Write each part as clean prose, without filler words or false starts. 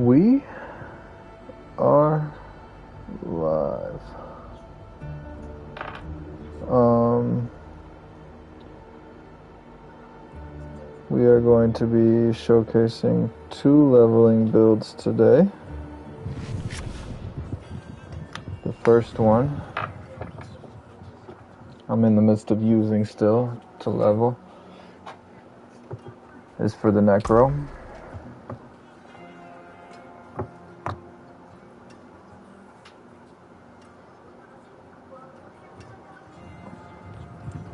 We are live. We are going to be showcasing 2 leveling builds today. The first one I'm in the midst of using still to level is for the Necro.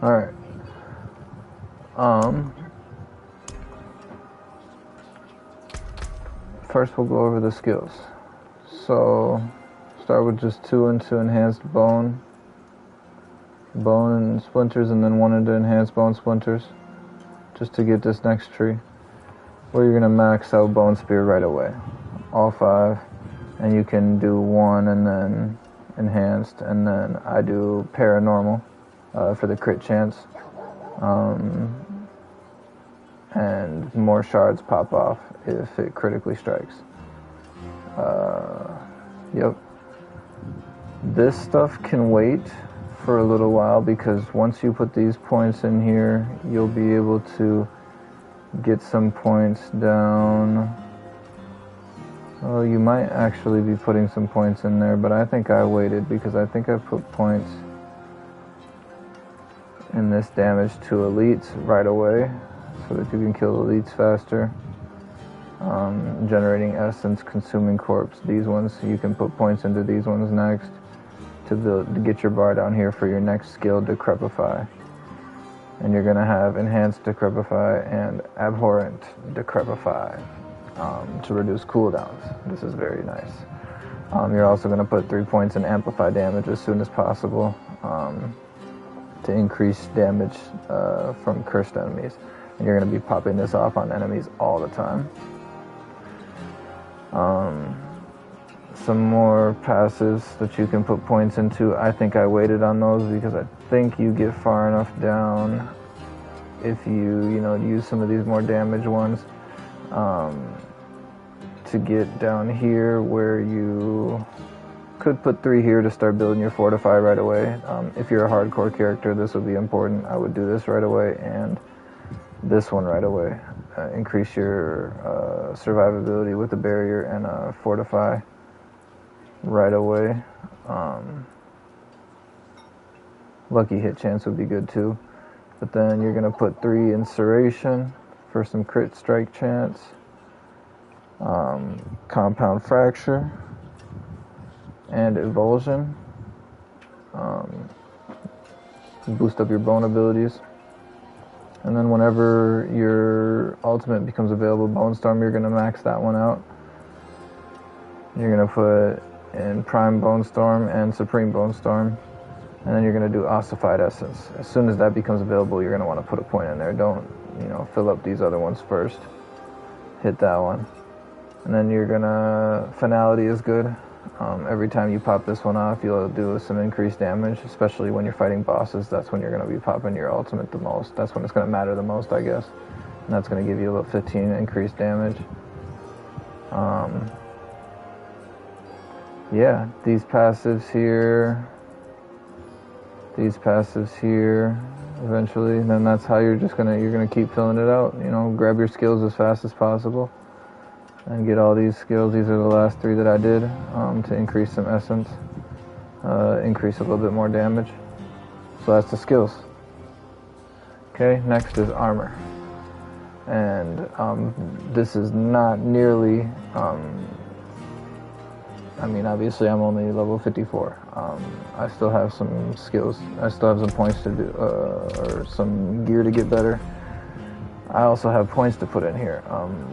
Alright. First we'll go over the skills. So, start with just 2 into enhanced bone and splinters, and then 1 into enhanced bone splinters, just to get this next tree, where you're going to max out bone spear right away. All 5, and you can do 1 and then enhanced, and then I do paranormal for the crit chance. And more shards pop off if it critically strikes. Yep. This stuff can wait for a little while, because once you put these points in here, you'll be able to get some points down. Oh, you might actually be putting some points in there, but I think I waited because I think I put points in this damage to elites right away, so that you can kill elites faster. Generating essence, consuming corpse. These ones, you can put points into these ones next to get your bar down here for your next skill, Decrepify. And you're going to have Enhanced Decrepify and Abhorrent Decrepify to reduce cooldowns. This is very nice. You're also going to put 3 points in Amplify damage as soon as possible to increase damage from cursed enemies. And you're going to be popping this off on enemies all the time. Some more passives that you can put points into. I think I waited on those because I think you get far enough down if you use some of these more damage ones to get down here, where you could put 3 here to start building your Fortify right away. If you're a hardcore character, this would be important. I would do this right away and this one right away. Increase your survivability with a barrier and a Fortify right away. Lucky hit chance would be good too. But then you're going to put 3 Insuration for some crit strike chance. Compound Fracture and Evulsion. Boost up your bone abilities. And then whenever your ultimate becomes available, Bone Storm, you're going to max that one out. You're going to put in Prime Bone Storm and Supreme Bone Storm. And then you're going to do Ossified Essence. As soon as that becomes available, you're going to want to put a point in there. Don't, fill up these other ones first. Hit that one. And then you're going to... Finality is good. Every time you pop this one off, you'll do some increased damage, especially when you're fighting bosses. That's when you're going to be popping your ultimate the most. That's when it's going to matter the most, I guess. And that's going to give you about 15 increased damage. Yeah, these passives here, eventually, and then that's how you're gonna keep filling it out. Grab your skills as fast as possible and get all these skills. These are the last 3 that I did to increase some essence, increase a little bit more damage. So that's the skills. Okay, next is armor. And this is not nearly, obviously I'm only level 54. I still have some skills. I still have some points to do, or some gear to get better. I also have points to put in here.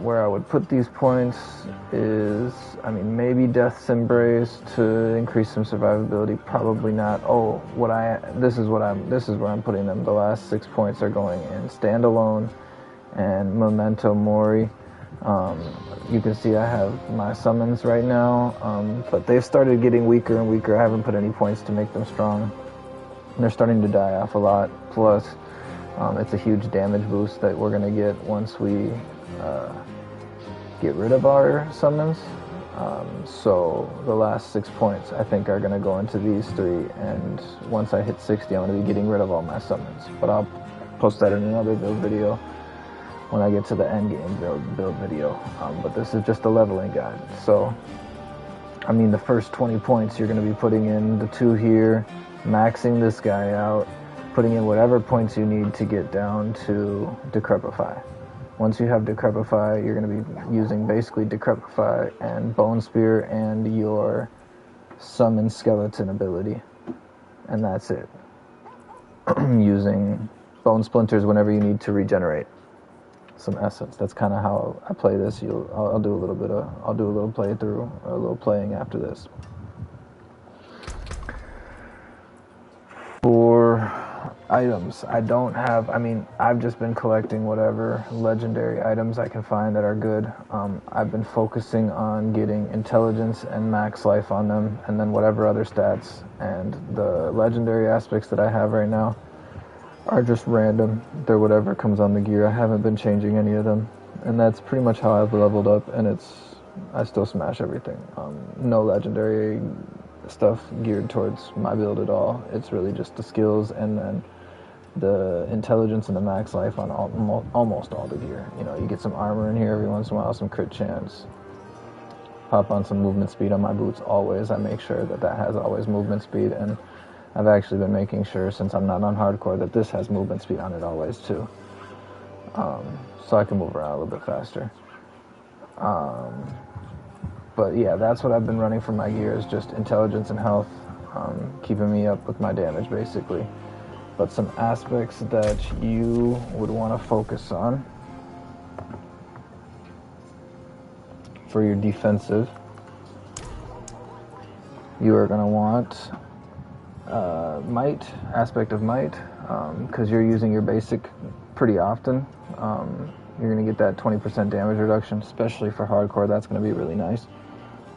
Where I would put these points is, maybe Death's Embrace to increase some survivability. Probably not. Oh, this is where I'm putting them. The last 6 points are going in Standalone and Memento Mori. You can see I have my summons right now, but they've started getting weaker and weaker. I haven't put any points to make them strong. And they're starting to die off a lot. Plus, it's a huge damage boost that we're going to get once we get rid of our summons. So the last 6 points I think are going to go into these 3, and once I hit 60 I'm going to be getting rid of all my summons, but I'll post that in another build video when I get to the end game build video. But this is just a leveling guide. So I mean, the first 20 points you're going to be putting in the 2 here, maxing this guy out, putting in whatever points you need to get down to Decrepify. Once you have Decrepify, you're going to be using basically Decrepify and Bone Spear and your Summon Skeleton ability. And that's it. Using Bone Splinters whenever you need to regenerate some essence. That's kind of how I play this. I'll do a little playthrough, or a little playing after this. For items, I've just been collecting whatever legendary items I can find that are good. I've been focusing on getting intelligence and max life on them, and then whatever other stats. And the legendary aspects that I have right now are just random. They're whatever comes on the gear. I haven't been changing any of them, and that's pretty much how I've leveled up, and I still smash everything. No legendary stuff geared towards my build at all. It's really just the skills and then the intelligence and the max life on almost all the gear. You know, you get some armor in here every once in a while, some crit chance. Pop on some movement speed on my boots always. I make sure that has always movement speed, and I've actually been making sure, since I'm not on hardcore, that this has movement speed on it always too. So I can move around a little bit faster. But yeah, that's what I've been running for my gear, is just intelligence and health, keeping me up with my damage basically. But some aspects that you would want to focus on for your defensive, you are going to want might, aspect of might, because you're using your basic pretty often. You're going to get that 20% damage reduction, especially for hardcore. That's going to be really nice.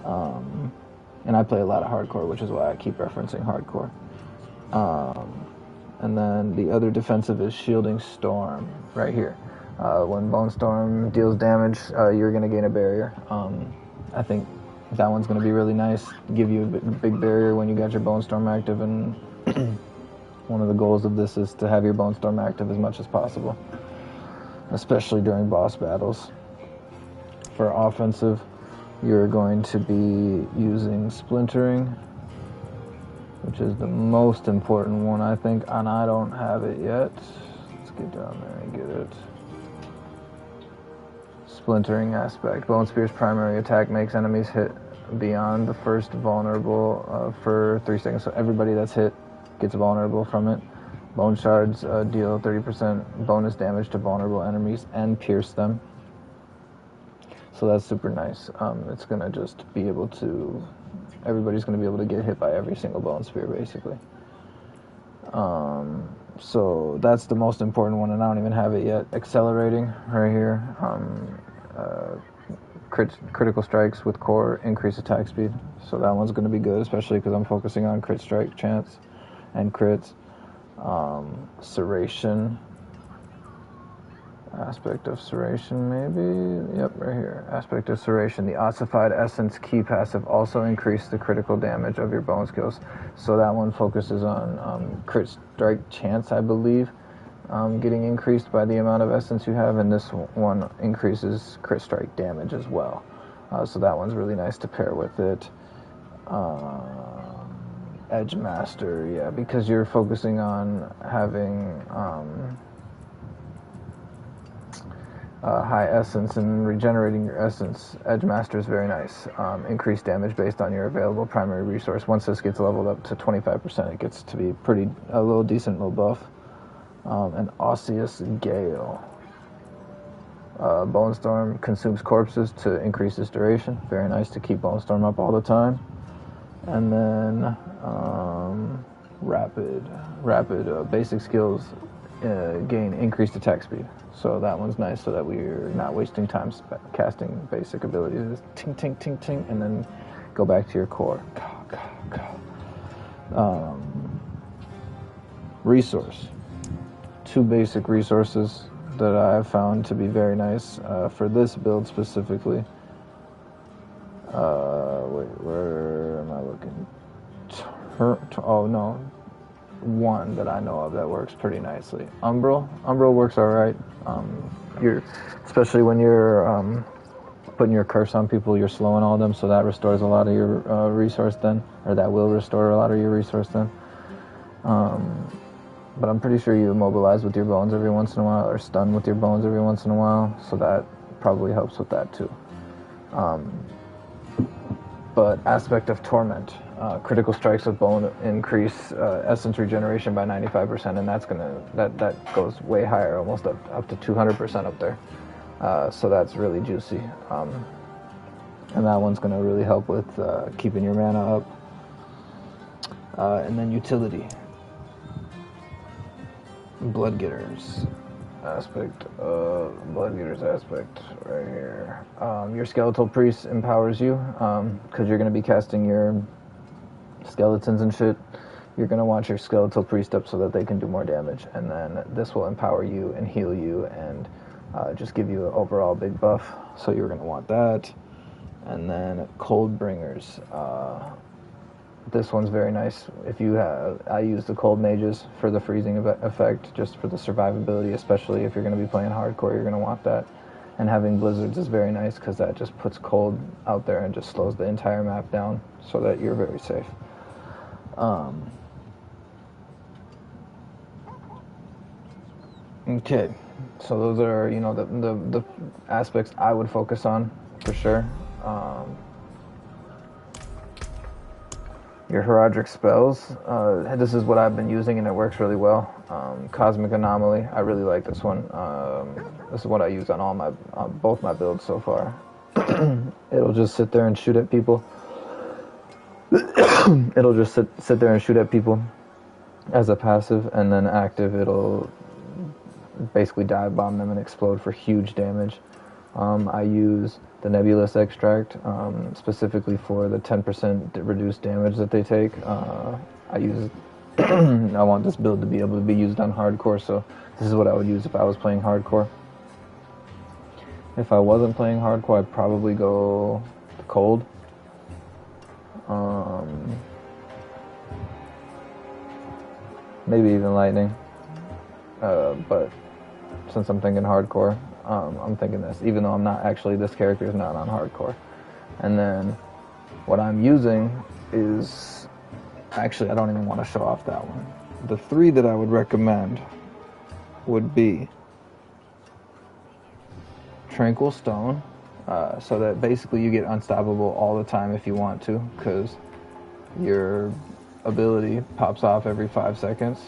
And I play a lot of hardcore, which is why I keep referencing hardcore. And then the other defensive is Shielding Storm, right here. When Bone Storm deals damage, you're going to gain a barrier. I think that one's going to be really nice, give you a big barrier when you got your Bone Storm active, and one of the goals of this is to have your Bone Storm active as much as possible, especially during boss battles. For offensive, you're going to be using Splintering, which is the most important one, I think, and I don't have it yet. Let's get down there and get it. Splintering aspect. Bone Spear's primary attack makes enemies hit beyond the first vulnerable for 3 seconds. So everybody that's hit gets vulnerable from it. Bone Shards deal 30% bonus damage to vulnerable enemies and pierce them. So that's super nice. It's going to just be able to... Everybody's going to be able to get hit by every single Bone Spear, basically. So that's the most important one, and I don't even have it yet. Accelerating, right here. Critical strikes with core increase attack speed. So that one's going to be good, especially because I'm focusing on crit strike chance and crits. Serration. Aspect of Serration, maybe? Yep, right here. Aspect of Serration. The Ossified Essence key passive also increase the critical damage of your bone skills. So that one focuses on crit strike chance, I believe, getting increased by the amount of essence you have, and this one increases crit strike damage as well. So that one's really nice to pair with it. Edge Master, yeah, because you're focusing on having... high essence and regenerating your essence. Edge Master is very nice. Increased damage based on your available primary resource. Once this gets leveled up to 25%, it gets to be a little decent little buff. And Osseous Gale. Bone Storm consumes corpses to increase its duration. Very nice to keep Bone Storm up all the time. And then rapid basic skills gain increased attack speed. So that one's nice, so that we're not wasting time casting basic abilities. Ting, ting, ting, ting, and then go back to your core. Resource. 2 basic resources that I've found to be very nice for this build specifically. Wait, where am I looking? Oh no, one that I know of that works pretty nicely. Umbral works all right. You're, especially when you're putting your curse on people, you're slowing all of them, so that restores a lot of your resource then, or that will restore a lot of your resource then. But I'm pretty sure you immobilize with your bones every once in a while, or stun with your bones every once in a while, so that probably helps with that too. But aspect of torment, critical strikes with bone increase essence regeneration by 95%, and that goes way higher, almost up to 200% up there. So that's really juicy, and that one's gonna really help with keeping your mana up. And then utility, blood getters aspect right here. Your skeletal priest empowers you because you're going to be casting your skeletons and shit. You're going to want your skeletal priest up so that they can do more damage, and then this will empower you and heal you and just give you an overall big buff, so you're going to want that. And then cold bringers, this one's very nice. If you have, I use the cold mages for the freezing effect, just for the survivability, especially if you're going to be playing hardcore, you're going to want that. And having blizzards is very nice because that just puts cold out there and just slows the entire map down so that you're very safe. Okay, so those are, you know, the aspects I would focus on for sure. Your heraldic spells, this is what I've been using and it works really well. Cosmic Anomaly, I really like this one. This is what I use on both my builds so far. It'll just sit there and shoot at people. It'll just sit there and shoot at people as a passive, and then active it'll basically dive bomb them and explode for huge damage. I use the Nebulous Extract specifically for the 10% reduced damage that they take. I use I want this build to be able to be used on hardcore, so this is what I would use if I was playing hardcore. If I wasn't playing hardcore, I'd probably go cold. Maybe even lightning. But since I'm thinking hardcore, I'm thinking this, even though I'm not actually, this character is not on hardcore. And then what I'm using is, actually I don't even want to show off that one. The three that I would recommend would be Tranquil Stone, so that basically you get unstoppable all the time if you want to, because your ability pops off every 5 seconds.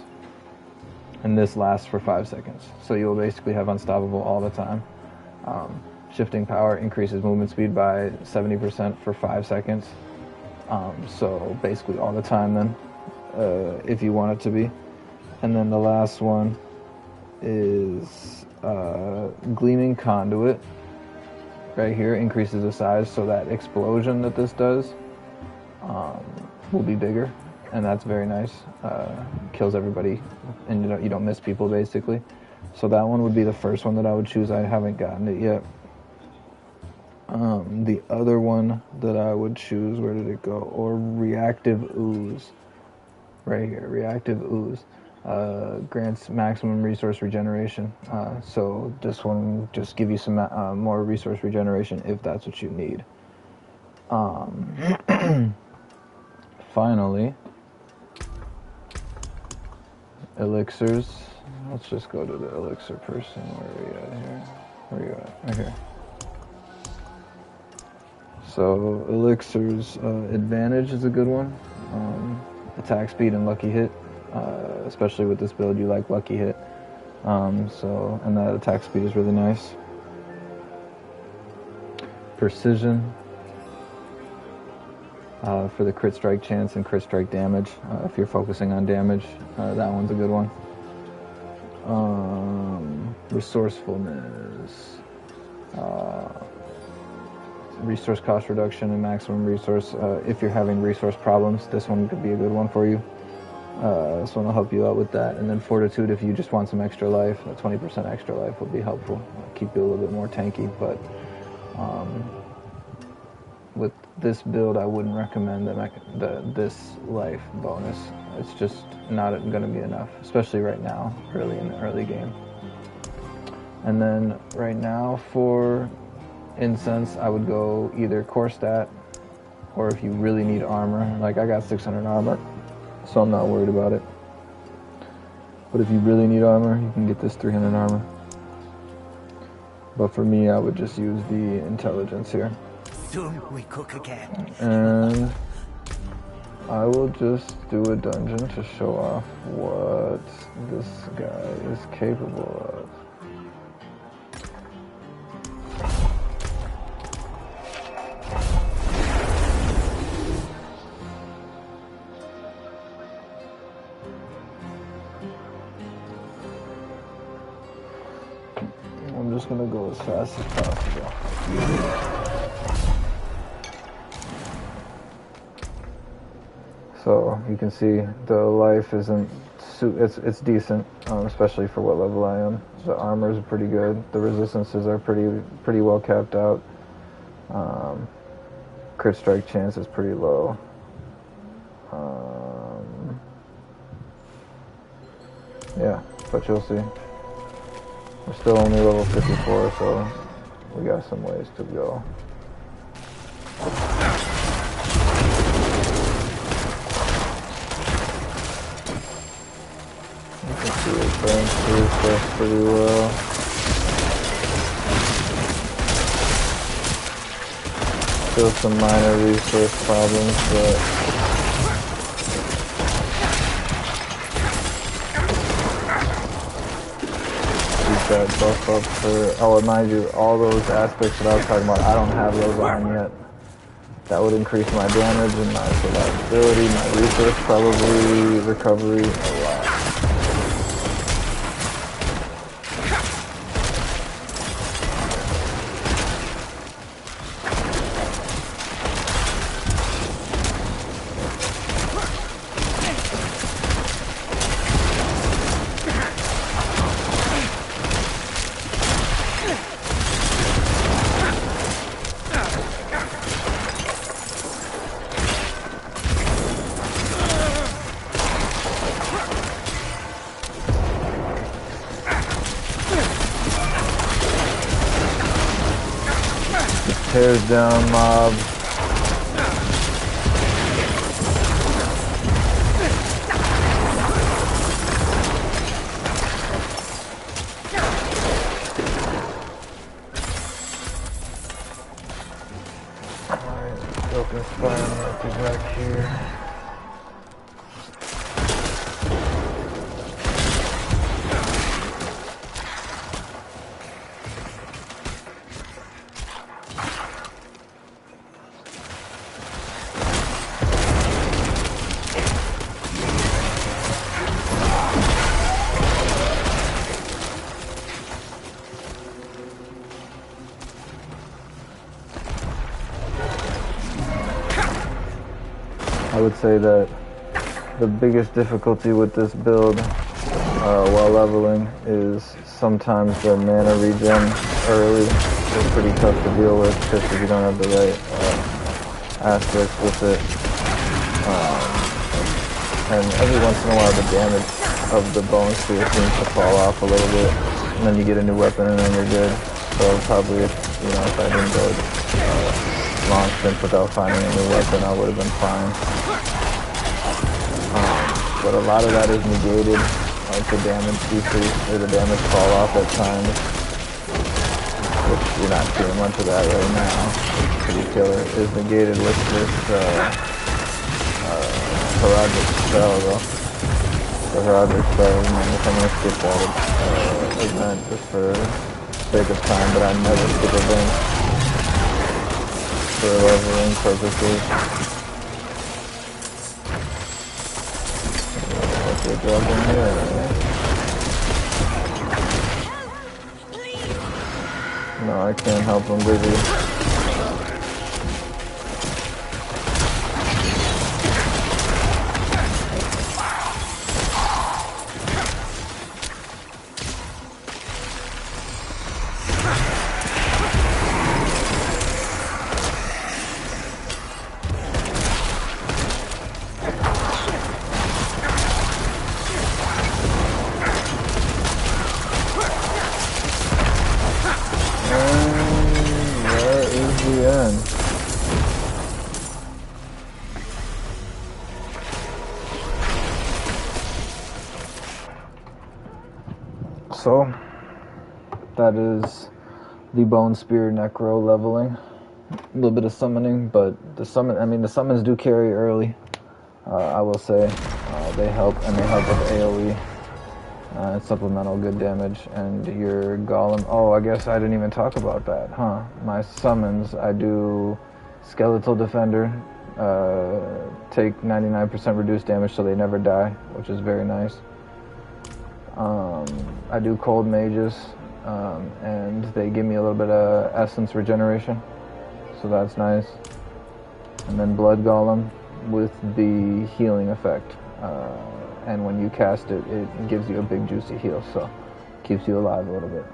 And this lasts for 5 seconds. So you'll basically have unstoppable all the time. Shifting power increases movement speed by 70% for 5 seconds. So basically all the time then, if you want it to be. And then the last one is Gleaming Conduit. Right here increases the size, so that explosion that this does will be bigger. And that's very nice. Kills everybody, and you don't miss people basically. So that one would be the first one that I would choose. I haven't gotten it yet. The other one that I would choose, where did it go? Or Reactive Ooze. Right here, Reactive Ooze. Grants maximum resource regeneration. So this one just give you some more resource regeneration if that's what you need. Finally, elixirs. Let's just go to the elixir person. Where are we at here? Where are you at? Right here. So elixirs, advantage is a good one. Attack speed and lucky hit. Especially with this build, you like lucky hit. And that attack speed is really nice. Precision. For the crit strike chance and crit strike damage, if you're focusing on damage, that one's a good one. Resourcefulness, resource cost reduction and maximum resource. If you're having resource problems, this one could be a good one for you. This one will help you out with that. And then fortitude, if you just want some extra life, 20% extra life would be helpful. Keep you a little bit more tanky, but with this build, I wouldn't recommend this life bonus. It's just not going to be enough, especially right now, early in the early game. And then right now for incense, I would go either core stat, or if you really need armor, like I got 600 armor, so I'm not worried about it. But if you really need armor, you can get this 300 armor. But for me, I would just use the intelligence here. Soon we cook again. And I will just do a dungeon to show off what this guy is capable of. I'm just gonna go as fast as possible. So you can see the life isn't, it's decent, especially for what level I am. The armor is pretty good. The resistances are pretty well capped out. Crit strike chance is pretty low. Yeah, but you'll see. We're still only level 54, so we got some ways to go. You can see it burns through stuff pretty well. Still some minor resource problems, but that buff up for, oh, and mind you, all those aspects that I was talking about, I don't have those on yet. That would increase my damage and my survivability, my resource probably, recovery, a lot. Tears down mobs. Alright, broken spine, let's get back here. I would say that the biggest difficulty with this build while leveling is sometimes the mana regen early is pretty tough to deal with just if you don't have the right aspects with it. And every once in a while the damage of the bone spear seems to fall off a little bit, and then you get a new weapon and then you're good. So probably if I didn't go long stint without finding a new weapon, I would have been fine. But a lot of that is negated, like the damage decrease or the damage fall off at times, which you're not seeing much of that right now. It's pretty killer. Is negated with this Herodic spell though. The Herodic spell, I'm gonna skip that event just for sake of time, but I never skip events for leveling purposes. Good job in here. No, I can't help, I'm busy. in. So, that is the Bone Spear Necro leveling. A little bit of summoning, but the summons do carry early. I will say they help, and they help with AoE. Supplemental good damage, and your golem. Oh, I guess I didn't even talk about that, huh? My summons, I do Skeletal Defender, take 99% reduced damage so they never die, which is very nice. I do Cold Mages, and they give me a little bit of essence regeneration, so that's nice. And then Blood Golem with the healing effect. And when you cast it, it gives you a big juicy heal, so keeps you alive a little bit.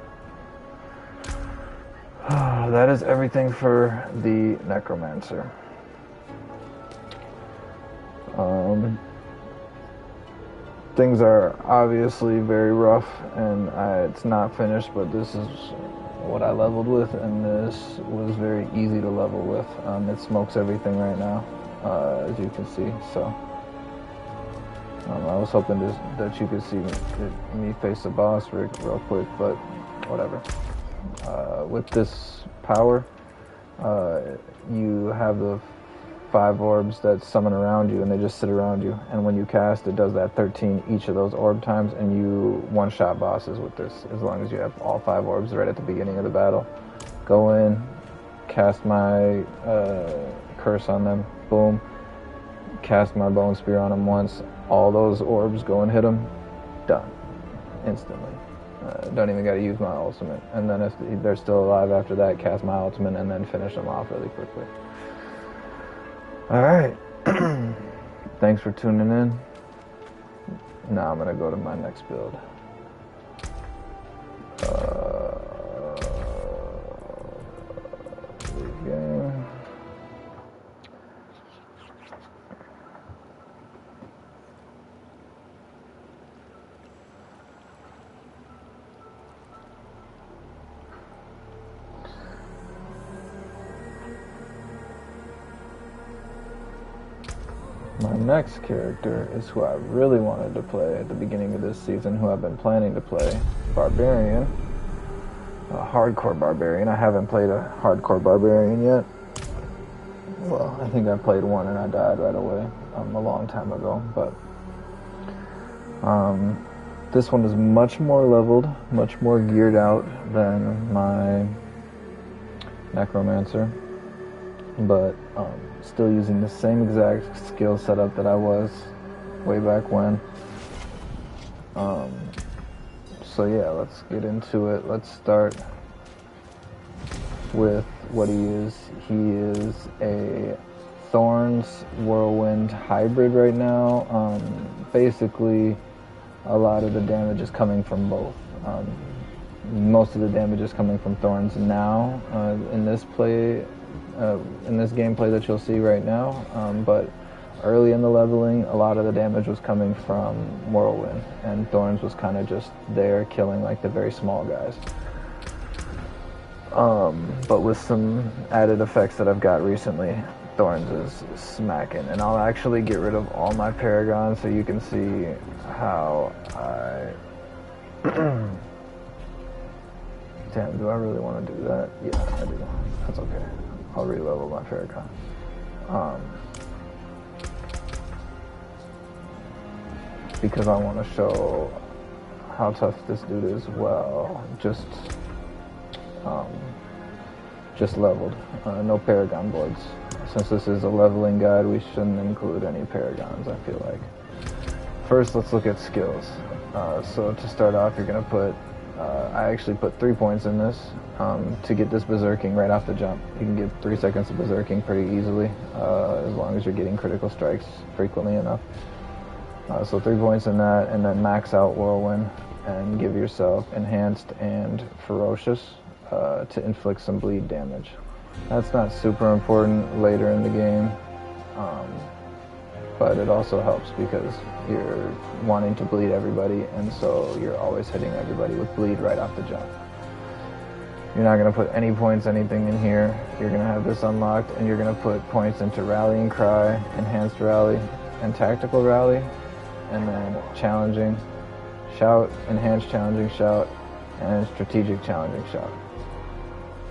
That is everything for the Necromancer. Things are obviously very rough, and it's not finished, but this is what I leveled with, and this was very easy to level with. It smokes everything right now, as you can see, so... I was hoping that you could see me face the boss real quick, but whatever. With this power, you have the 5 orbs that summon around you, and they just sit around you. And when you cast, it does that 13 each of those orb times, and you one-shot bosses with this, as long as you have all 5 orbs right at the beginning of the battle. Go in, cast my curse on them, boom. Cast my Bone Spear on them once. All those orbs go and hit them. Done. Instantly. Don't even got to use my ultimate. And then if they're still alive after that, cast my ultimate and then finish them off really quickly. Alright. Thanks for tuning in. Now I'm going to go to my next build. Game. My next character is who I really wanted to play at the beginning of this season, who I've been planning to play, Barbarian. A hardcore Barbarian. I haven't played a hardcore Barbarian yet. Well, I think I played one and I died right away a long time ago, but this one is much more leveled, much more geared out than my Necromancer, but still using the same exact skill setup that I was way back when. So yeah, let's get into it. Let's start with what he is. He is a Thorns Whirlwind hybrid right now. Basically, a lot of the damage is coming from both. Most of the damage is coming from Thorns now in this play. In this gameplay that you'll see right now, but early in the leveling, a lot of the damage was coming from Whirlwind, and Thorns was kind of just there killing like the very small guys. But with some added effects that I've got recently, Thorns is smacking, and I'll actually get rid of all my Paragons so you can see how I... Damn, do I really want to do that? Yeah, I do. That's okay. I'll re-level my Paragon. Because I want to show how tough this dude is. Well, just leveled. No Paragon boards. Since this is a leveling guide, we shouldn't include any Paragons, I feel like. First, let's look at skills. So to start off, you're going to put... I actually put 3 points in this to get this berserking right off the jump. You can get 3 seconds of berserking pretty easily, as long as you're getting critical strikes frequently enough. So 3 points in that, and then max out Whirlwind, and give yourself Enhanced and Ferocious to inflict some bleed damage. That's not super important later in the game, but it also helps because you're wanting to bleed everybody, and so you're always hitting everybody with bleed right off the jump. You're not going to put any points, anything in here. You're going to have this unlocked, and you're going to put points into Rallying Cry, Enhanced Rally, and Tactical Rally, and then Challenging Shout, Enhanced Challenging Shout, and Strategic Challenging Shout.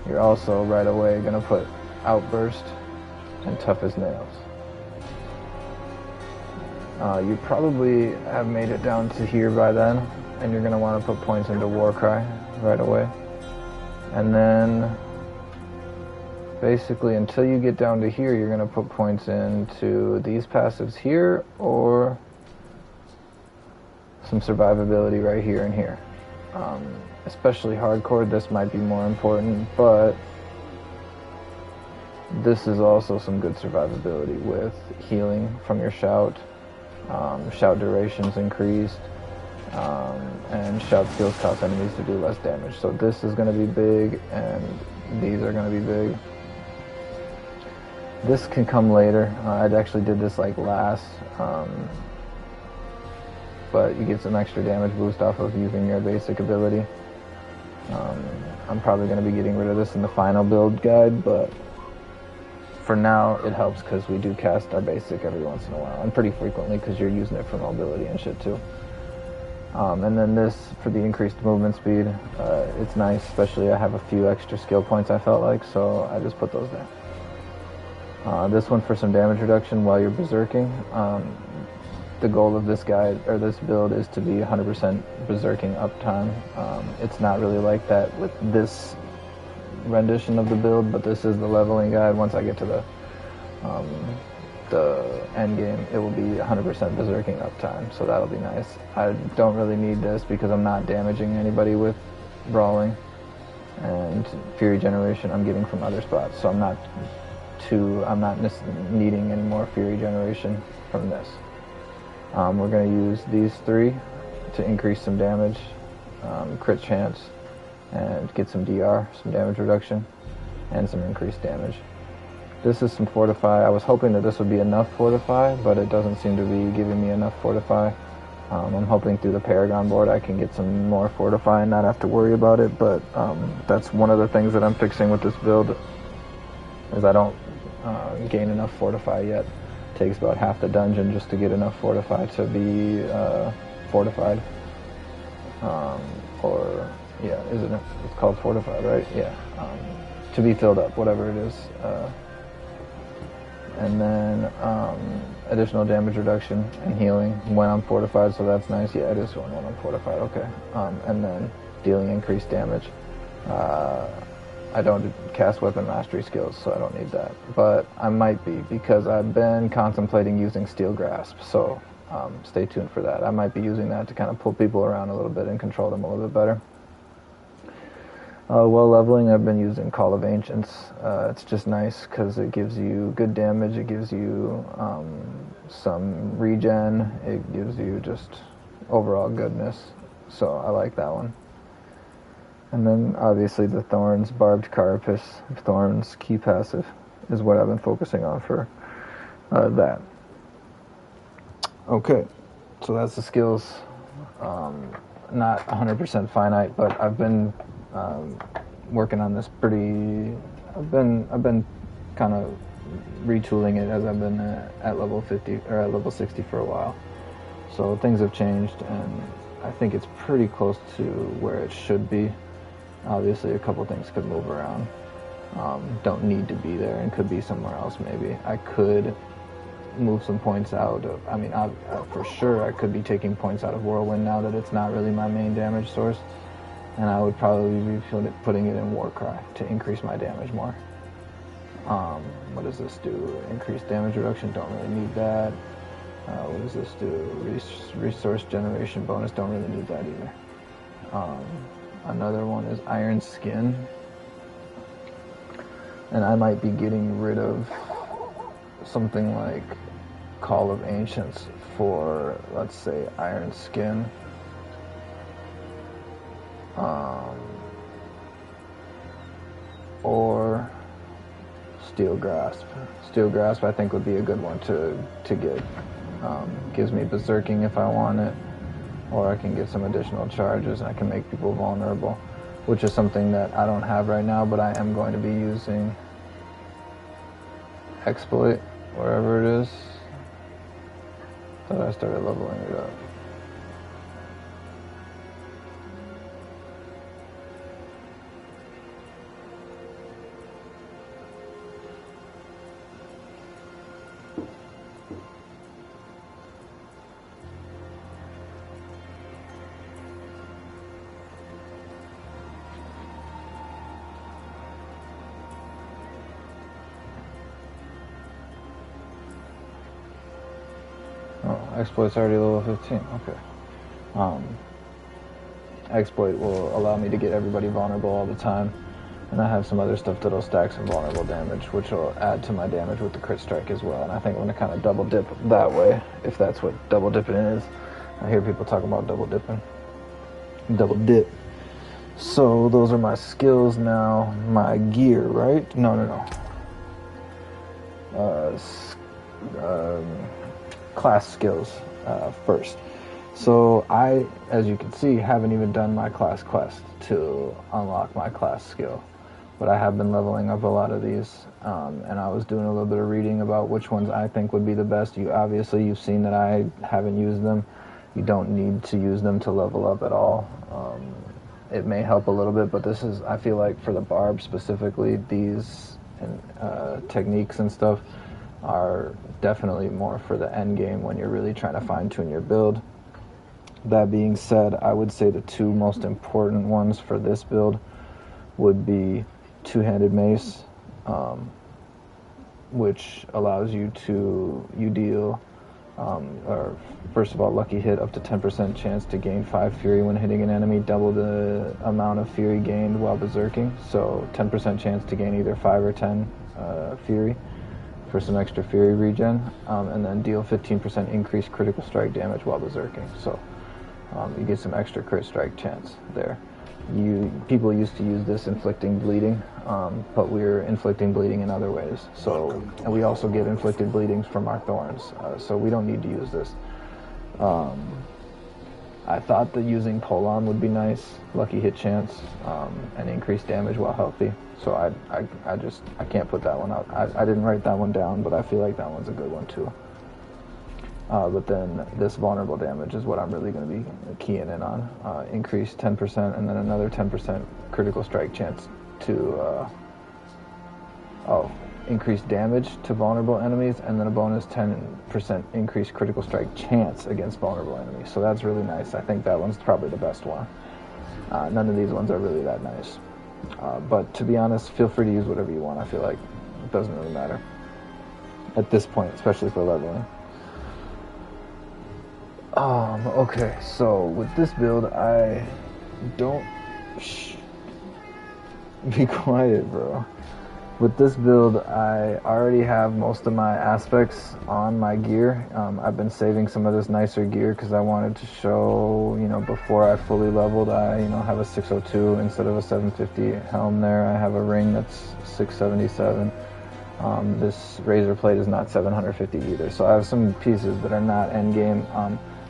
You're also right away going to put Outburst and Tough as Nails. You probably have made it down to here by then, and you're going to want to put points into Warcry right away. And then, basically, until you get down to here, you're going to put points into these passives here, or some survivability right here and here. Especially hardcore, this might be more important, but this is also some good survivability with healing from your shout. Shout durations increased, and shout skills cost enemies to do less damage. So this is going to be big, and these are going to be big. This can come later. I actually did this like last, but you get some extra damage boost off of using your basic ability. I'm probably going to be getting rid of this in the final build guide, but for now it helps because we do cast our basic every once in a while, and pretty frequently because you're using it for mobility and shit too. And then this for the increased movement speed. It's nice, especially I have a few extra skill points I felt like, so I just put those there. This one for some damage reduction while you're berserking. The goal of this guide, or this build, is to be 100% berserking uptime. It's not really like that with this rendition of the build, but this is the leveling guide. Once I get to the end game, it will be 100% berserking uptime, so that'll be nice. I don't really need this because I'm not damaging anybody with brawling, and Fury Generation I'm getting from other spots, so I'm not needing any more Fury Generation from this. We're going to use these three to increase some damage, crit chance, and get some DR, some damage reduction, and some increased damage. This is some Fortify. I was hoping that this would be enough Fortify, but it doesn't seem to be giving me enough Fortify. I'm hoping through the Paragon board I can get some more Fortify and not have to worry about it, but that's one of the things that I'm fixing with this build, is I don't gain enough Fortify yet. It takes about half the dungeon just to get enough Fortify to be fortified. Or, yeah, isn't it? It's called Fortified, right? Yeah. To be filled up, whatever it is. And then additional damage reduction and healing when I'm fortified, so that's nice. Yeah, it is when I'm fortified, okay. And then dealing increased damage. I don't cast weapon mastery skills, so I don't need that. But I might be, because I've been contemplating using Steel Grasp, so stay tuned for that. I might be using that to kind of pull people around a little bit and control them a little bit better. While leveling, I've been using Call of Ancients. It's just nice because it gives you good damage, it gives you some regen, it gives you just overall goodness, so I like that one. And then obviously the Thorns, Barbed Carapace, Thorns, key passive is what I've been focusing on for that. Okay, so that's the skills. Not 100% finite, but I've been working on this pretty. I've been kind of retooling it as I've been at level 50 or at level 60 for a while. So things have changed, and I think it's pretty close to where it should be. Obviously, a couple things could move around. Don't need to be there and could be somewhere else. Maybe I could move some points out of. I mean, for sure, I could be taking points out of Whirlwind now that it's not really my main damage source. And I would probably be putting it in Warcry to increase my damage more. What does this do? Increased damage reduction, don't really need that. What does this do? Resource generation bonus, don't really need that either. Another one is Iron Skin. And I might be getting rid of something like Call of Ancients for, let's say, Iron Skin. Or Steel Grasp. Steel Grasp I think would be a good one to get. Gives me berserking if I want it, or I can get some additional charges and I can make people vulnerable. which is something that I don't have right now, but I am going to be using exploit wherever it is. Thought I started leveling it up. Exploit's already level 15, okay. Exploit will allow me to get everybody vulnerable all the time, and I have some other stuff that'll stack some vulnerable damage, which will add to my damage with the crit strike as well, and I think I'm going to kind of double dip that way, if that's what double dipping is. I hear people talking about double dipping. Double dip. So those are my skills now. My gear, right? No. Class skills first. So I, as you can see, haven't even done my class quest to unlock my class skill, but I have been leveling up a lot of these, and I was doing a little bit of reading about which ones I think would be the best. You've seen that I haven't used them. You don't need to use them to level up at all. It may help a little bit, but this is, I feel like for the barb specifically, these techniques and stuff are definitely more for the end game when you're really trying to fine-tune your build. That being said, I would say the two most important ones for this build would be two-handed mace, which allows you deal, or first of all, lucky hit up to 10% chance to gain 5 fury when hitting an enemy, double the amount of fury gained while berserking, so 10% chance to gain either 5 or 10 fury for some extra fury regen, and then deal 15% increased critical strike damage while berserking. So you get some extra crit strike chance there. People used to use this inflicting bleeding, but we're inflicting bleeding in other ways. So, and we also get inflicted bleedings from our thorns, so we don't need to use this. I thought that using Polon would be nice, lucky hit chance, and increased damage while healthy. So I can't put that one out. I didn't write that one down, but I feel like that one's a good one too. But then this vulnerable damage is what I'm really going to be keying in on. Increased 10% and then another 10% critical strike chance to, increased damage to vulnerable enemies, and then a bonus 10% increased critical strike chance against vulnerable enemies. So that's really nice. I think that one's probably the best one. None of these ones are really that nice. But to be honest, feel free to use whatever you want. I feel like it doesn't really matter at this point, especially for leveling. Okay, so with this build, I don't... Shh. Be quiet, bro. With this build, I already have most of my aspects on my gear. I've been saving some of this nicer gear because I wanted to show, before I fully leveled, I, have a 602 instead of a 750 helm there. I have a ring that's 677. This razor plate is not 750 either. So I have some pieces that are not endgame.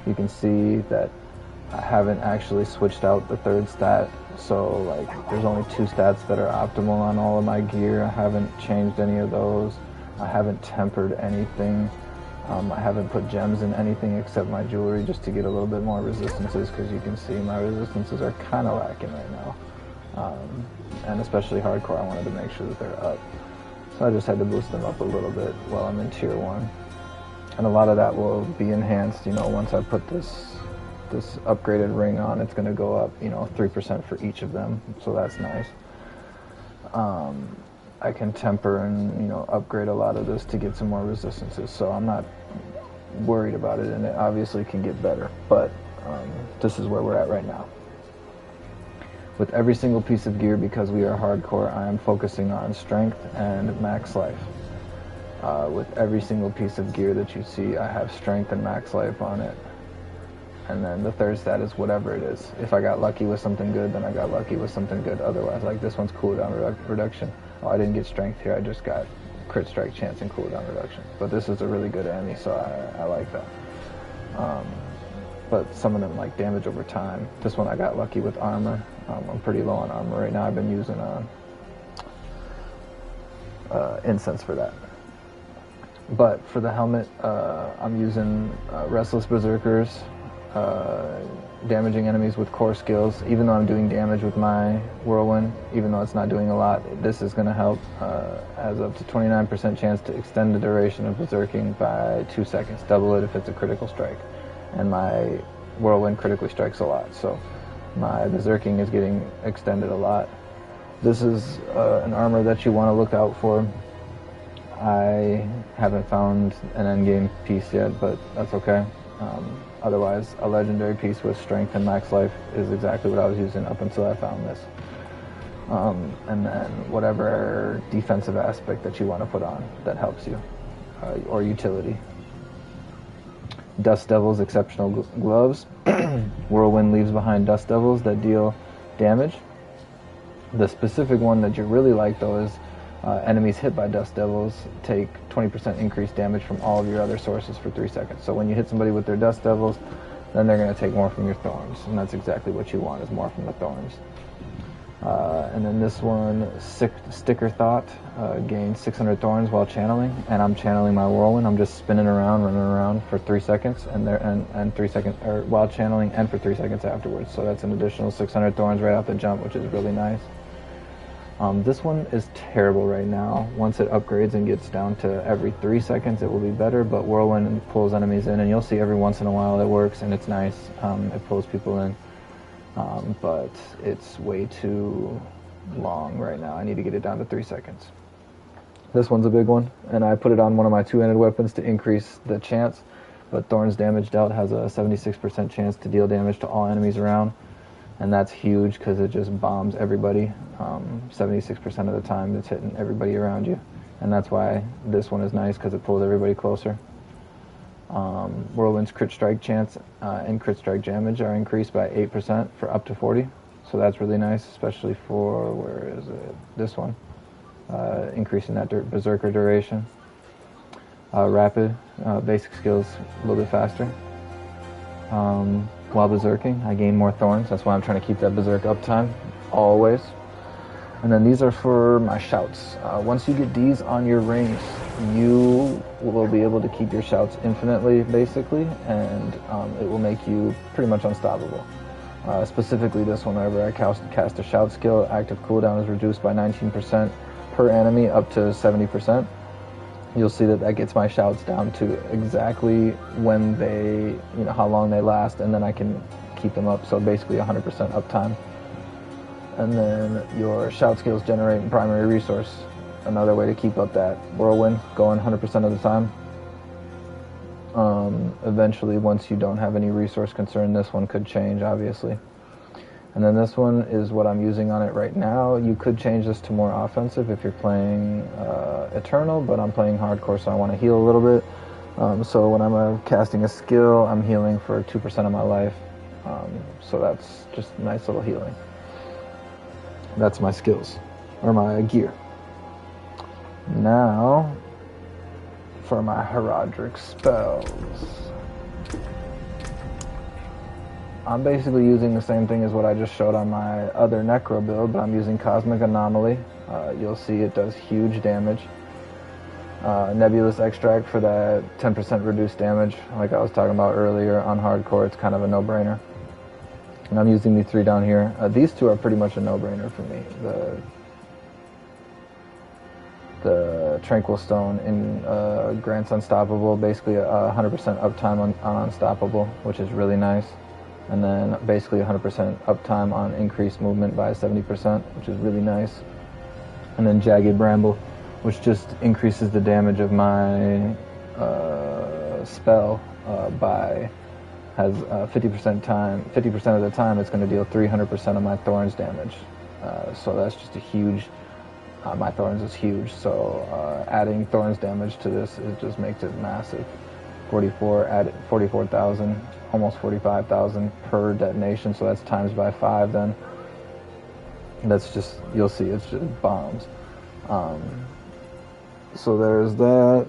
You can see that I haven't actually switched out the third stat. So there's only 2 stats that are optimal on all of my gear. I haven't changed any of those. I haven't tempered anything. I haven't put gems in anything except my jewelry just to get a little bit more resistances, because you can see my resistances are kind of lacking right now. And especially hardcore, I wanted to make sure that they're up. So I just had to boost them up a little bit while I'm in tier 1. And a lot of that will be enhanced, once I put this upgraded ring on. It's going to go up, 3% for each of them, so that's nice. I can temper and, upgrade a lot of this to get some more resistances, so I'm not worried about it, and it obviously can get better, but this is where we're at right now. With every single piece of gear, because we are hardcore, I am focusing on strength and max life. With every single piece of gear that you see, I have strength and max life on it. And then the third stat is whatever it is. If I got lucky with something good, then I got lucky with something good. Otherwise, like this one's cooldown reduction. Oh, I didn't get strength here. I just got crit strike chance and cooldown reduction. But this is a really good enemy, so I like that. But some of them like damage over time. This one I got lucky with armor. I'm pretty low on armor right now. I've been using incense for that. But for the helmet, I'm using Restless Berserkers, damaging enemies with core skills. Even though I'm doing damage with my Whirlwind, even though it's not doing a lot, this is going to help. Has up to 29% chance to extend the duration of berserking by 2 seconds, double it if it's a critical strike. And my Whirlwind critically strikes a lot, so my berserking is getting extended a lot. This is an armor that you want to look out for. I haven't found an endgame piece yet, but that's okay. Otherwise, a legendary piece with strength and max life is exactly what I was using up until I found this. And then whatever defensive aspect that you want to put on that helps you, or utility. Dust Devil's exceptional gloves. Whirlwind leaves behind Dust Devils that deal damage. The specific one that you really like, though, is enemies hit by Dust Devils take 20% increased damage from all of your other sources for 3 seconds. So when you hit somebody with their Dust Devils, then they're going to take more from your Thorns, and that's exactly what you want, is more from the Thorns. And then this one, Sticker Thought, gains 600 Thorns while channeling, and I'm channeling my Whirlwind. I'm just spinning around, running around for 3 seconds, and 3 seconds, or while channeling, and for 3 seconds afterwards. So that's an additional 600 Thorns right off the jump, which is really nice. This one is terrible right now. Once it upgrades and gets down to every 3 seconds, it will be better, but Whirlwind pulls enemies in, and you'll see every once in a while it works, and it's nice. It pulls people in, but it's way too long right now. I need to get it down to 3 seconds. This one's a big one, and I put it on one of my two-handed weapons to increase the chance, but Thorn's damage dealt has a 76% chance to deal damage to all enemies around. And that's huge because it just bombs everybody. 76% of the time it's hitting everybody around you. And that's why this one is nice, because it pulls everybody closer. Whirlwind's crit strike chance and crit strike damage are increased by 8% for up to 40. So that's really nice, especially for, where is it? This one. Increasing that berserker duration. Rapid, basic skills a little bit faster. While berserking, I gain more Thorns. That's why I'm trying to keep that berserk uptime, always. And then these are for my shouts. Once you get these on your rings, you will be able to keep your shouts infinitely, basically, and it will make you pretty much unstoppable. Specifically this one, whenever I cast a shout skill, active cooldown is reduced by 19% per enemy up to 70%. You'll see that gets my shouts down to exactly when they, how long they last, and then I can keep them up, so basically 100% uptime. And then your shout skills generate primary resource, another way to keep up that Whirlwind going 100% of the time. Eventually, once you don't have any resource concern, this one could change, obviously. And then this one is what I'm using on it right now. You could change this to more offensive if you're playing Eternal, but I'm playing Hardcore, so I want to heal a little bit. So when I'm casting a skill, I'm healing for 2% of my life. So that's just nice little healing. That's my skills, or my gear. Now, for my Heraldric spells. I'm basically using the same thing as what I just showed on my other Necro build, but I'm using Cosmic Anomaly. You'll see it does huge damage. Nebulous Extract for that 10% reduced damage, like I was talking about earlier. On Hardcore, it's kind of a no-brainer. And I'm using these 3 down here. These 2 are pretty much a no-brainer for me. The Tranquil Stone grants Unstoppable, basically 100% uptime on Unstoppable, which is really nice. And then basically 100% uptime on increased movement by 70%, which is really nice. And then Jagged Bramble, which just increases the damage of my spell has 50% of the time it's going to deal 300% of my Thorns damage. So that's just a huge, my Thorns is huge, so adding Thorns damage to this, it just makes it massive. 44,000, almost 45,000 per detonation, so that's times by 5 then. That's just, you'll see, it's just bombs. So there's that.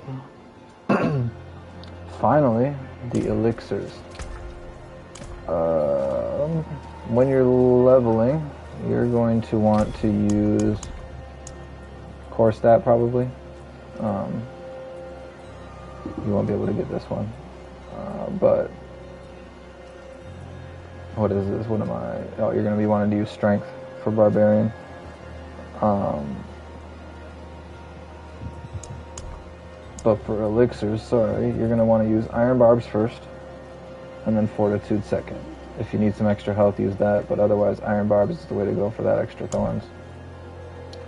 Finally, the elixirs. When you're leveling, you're going to want to use core stat probably. You won't be able to get this one, but what is this? What am I? Oh, you're going to be wanting to use strength for barbarian. But for elixirs, sorry, you're going to want to use iron barbs first, and then fortitude second. If you need some extra health, use that, but otherwise iron barbs is the way to go for that extra thorns.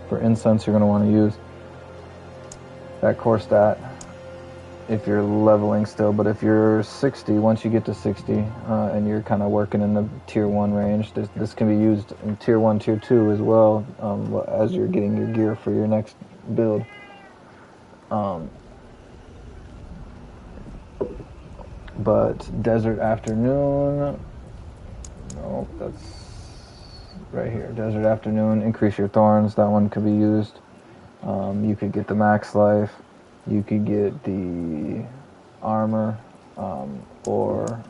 For incense, you're going to want to use that core stat if you're leveling still, but if you're 60, once you get to 60, and you're kind of working in the tier 1 range, this can be used in tier 1, tier 2 as well, as you're getting your gear for your next build. But Desert Afternoon, no, that's right here. Desert Afternoon, increase your thorns, that one could be used. You could get the max life, you could get the armor, or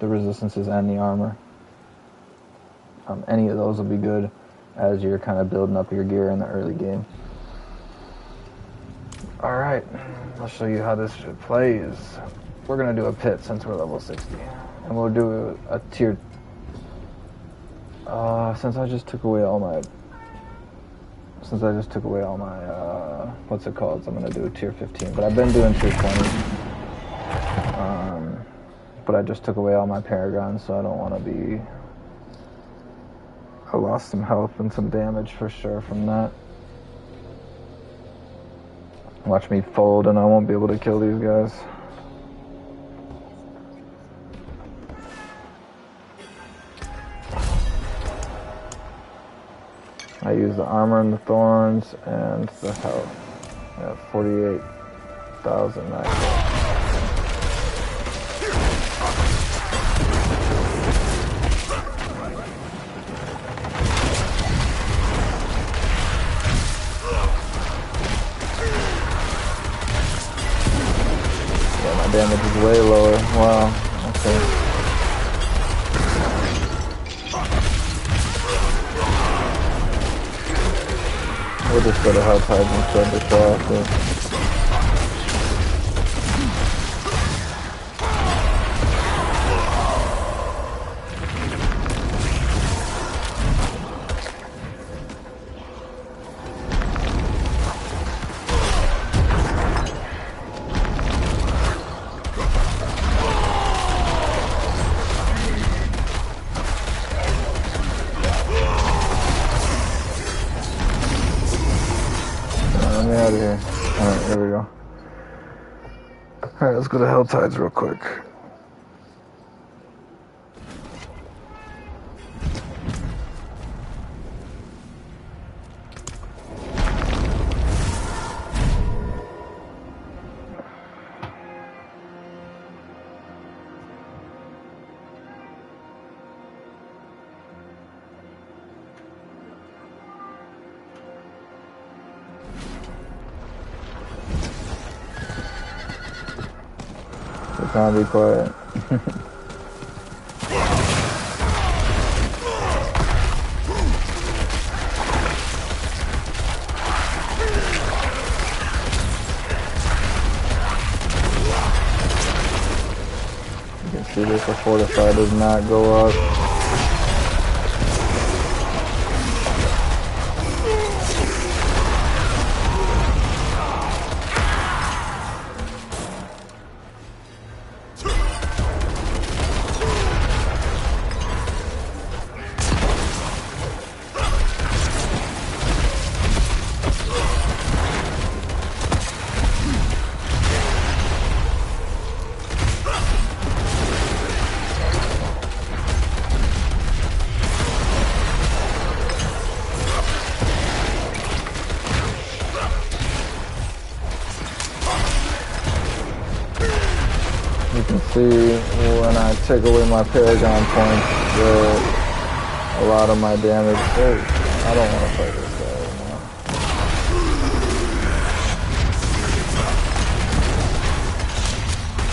the resistances and the armor. Any of those will be good as you're kind of building up your gear in the early game. Alright, I'll show you how this shit plays. We're going to do a pit since we're level 60. And we'll do a tier... since I just took away all my... what's it called? So I'm going to do a tier 15. But I've been doing tier 20. But I just took away all my paragons, so I don't want to be... I lost some health and some damage for sure from that. Watch me fold and I won't be able to kill these guys. I use the armor and the thorns and the health. I have 48,000 max health. Yeah, my damage is way lower. Wow. Okay. We'll just go to hell tides and start to show off this. Let me out of here. Alright, here we go. Alright, let's go to hell tides real quick. Can't be quiet. You can see this, the fortify does not go up. You can see when I take away my Paragon points, a lot of my damage. Oh, I don't want to fight this guy anymore.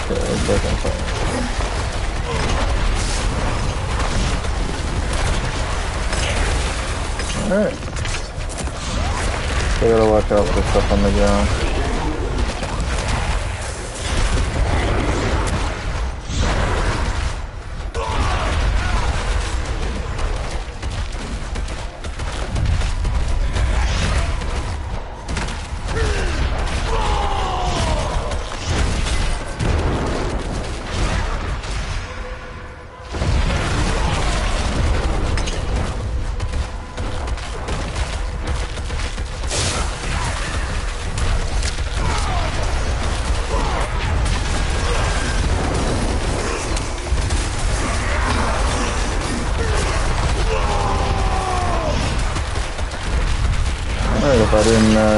Okay, let's take him fight. Alright. So I gotta watch out for stuff on the ground.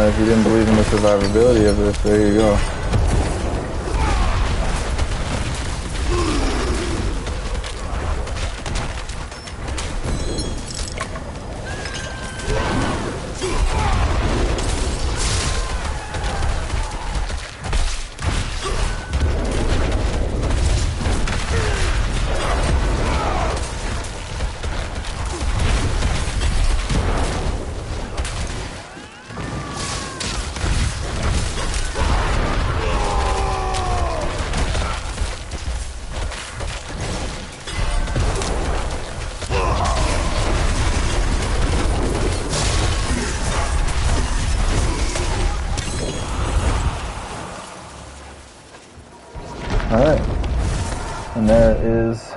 If you didn't believe in the survivability of this, there you go. Alright, and there is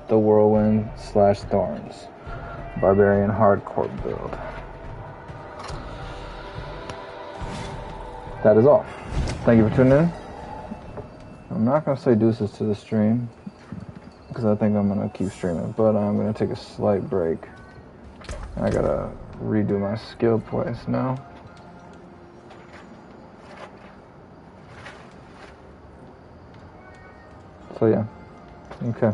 the Whirlwind / Thorns Barbarian Hardcore build. That is all. Thank you for tuning in. I'm not going to say deuces to the stream, because I think I'm going to keep streaming, but I'm going to take a slight break. I got to redo my skill points now. So yeah, okay.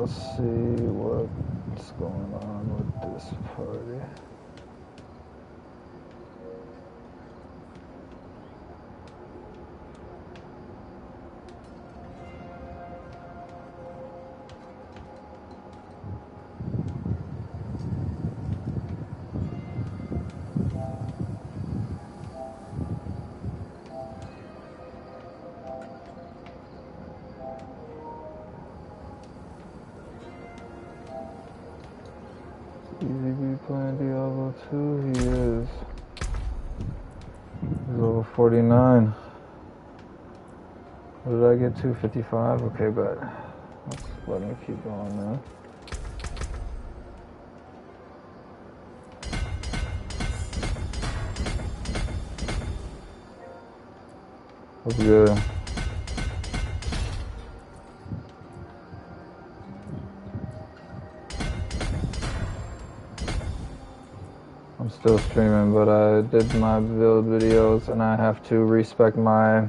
let's see what's going on with this party. Easy be playing Diablo 2, he is. He's level 49. What did I get to? 55? Okay, but let's let him keep going now. That's good. I'm still streaming, but I did my build videos and I have to respec my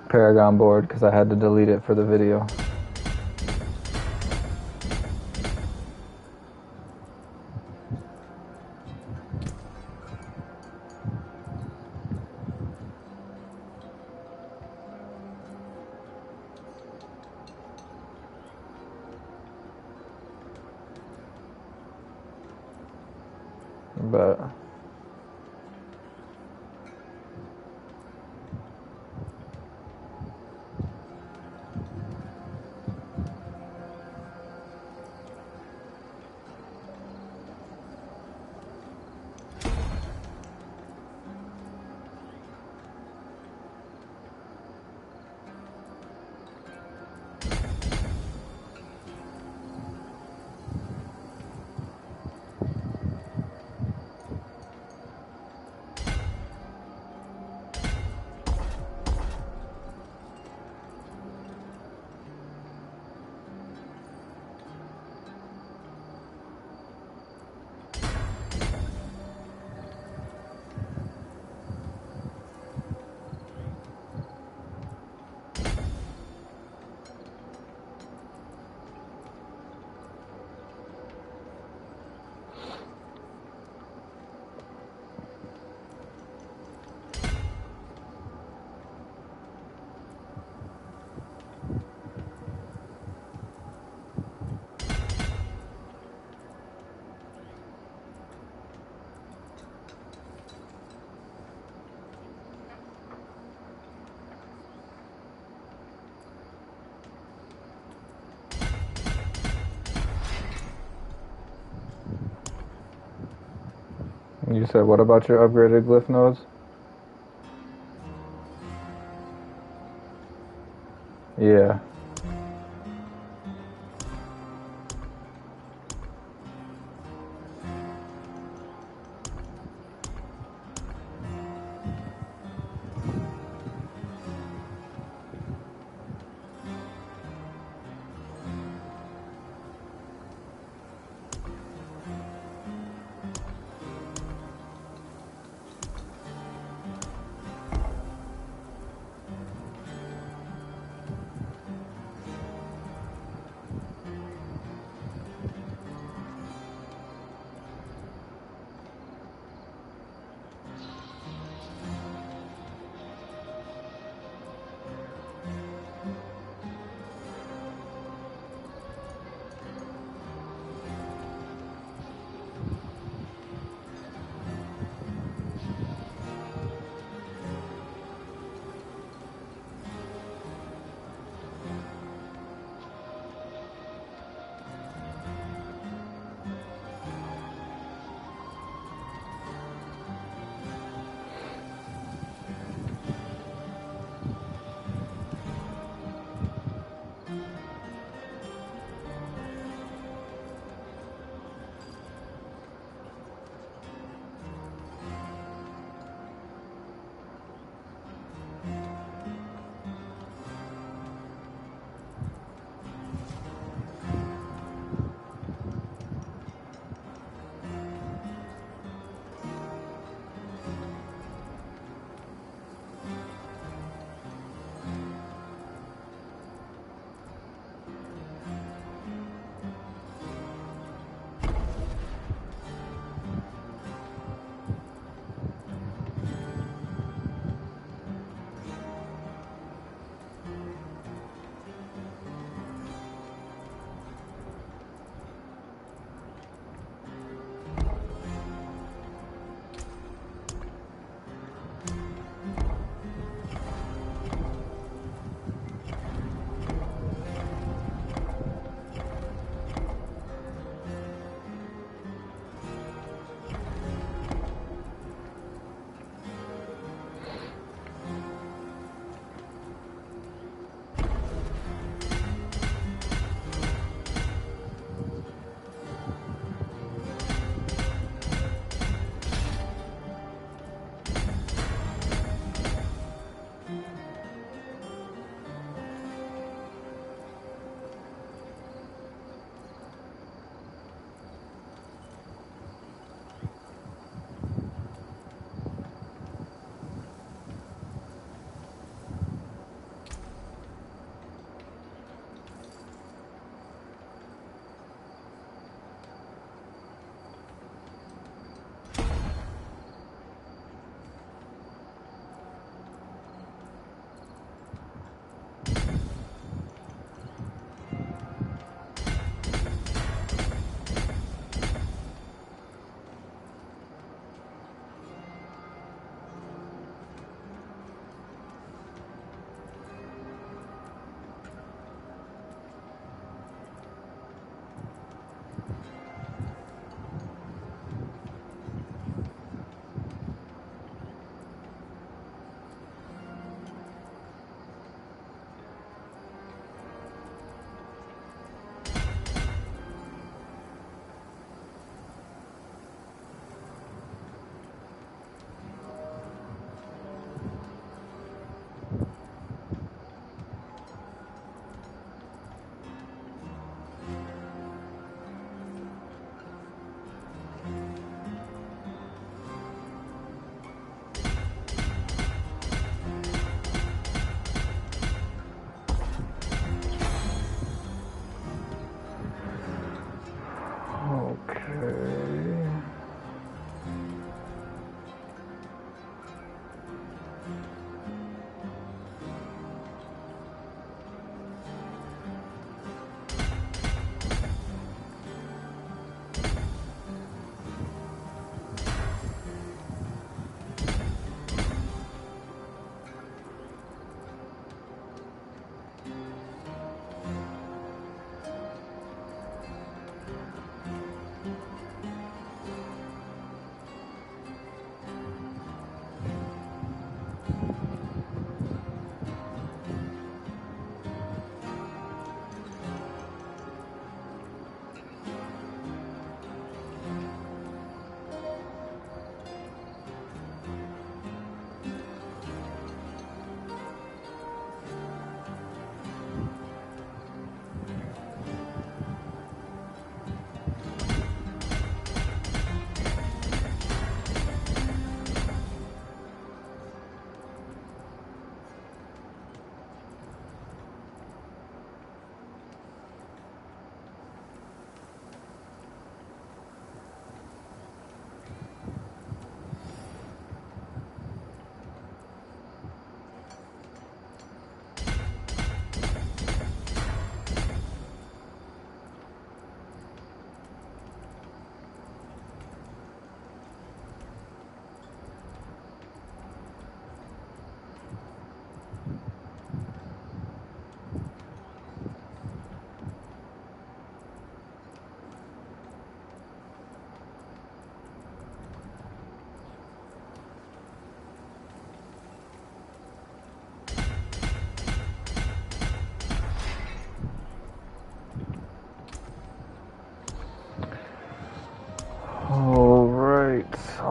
Paragon board because I had to delete it for the video. But you said, what about your upgraded glyph nodes? Yeah.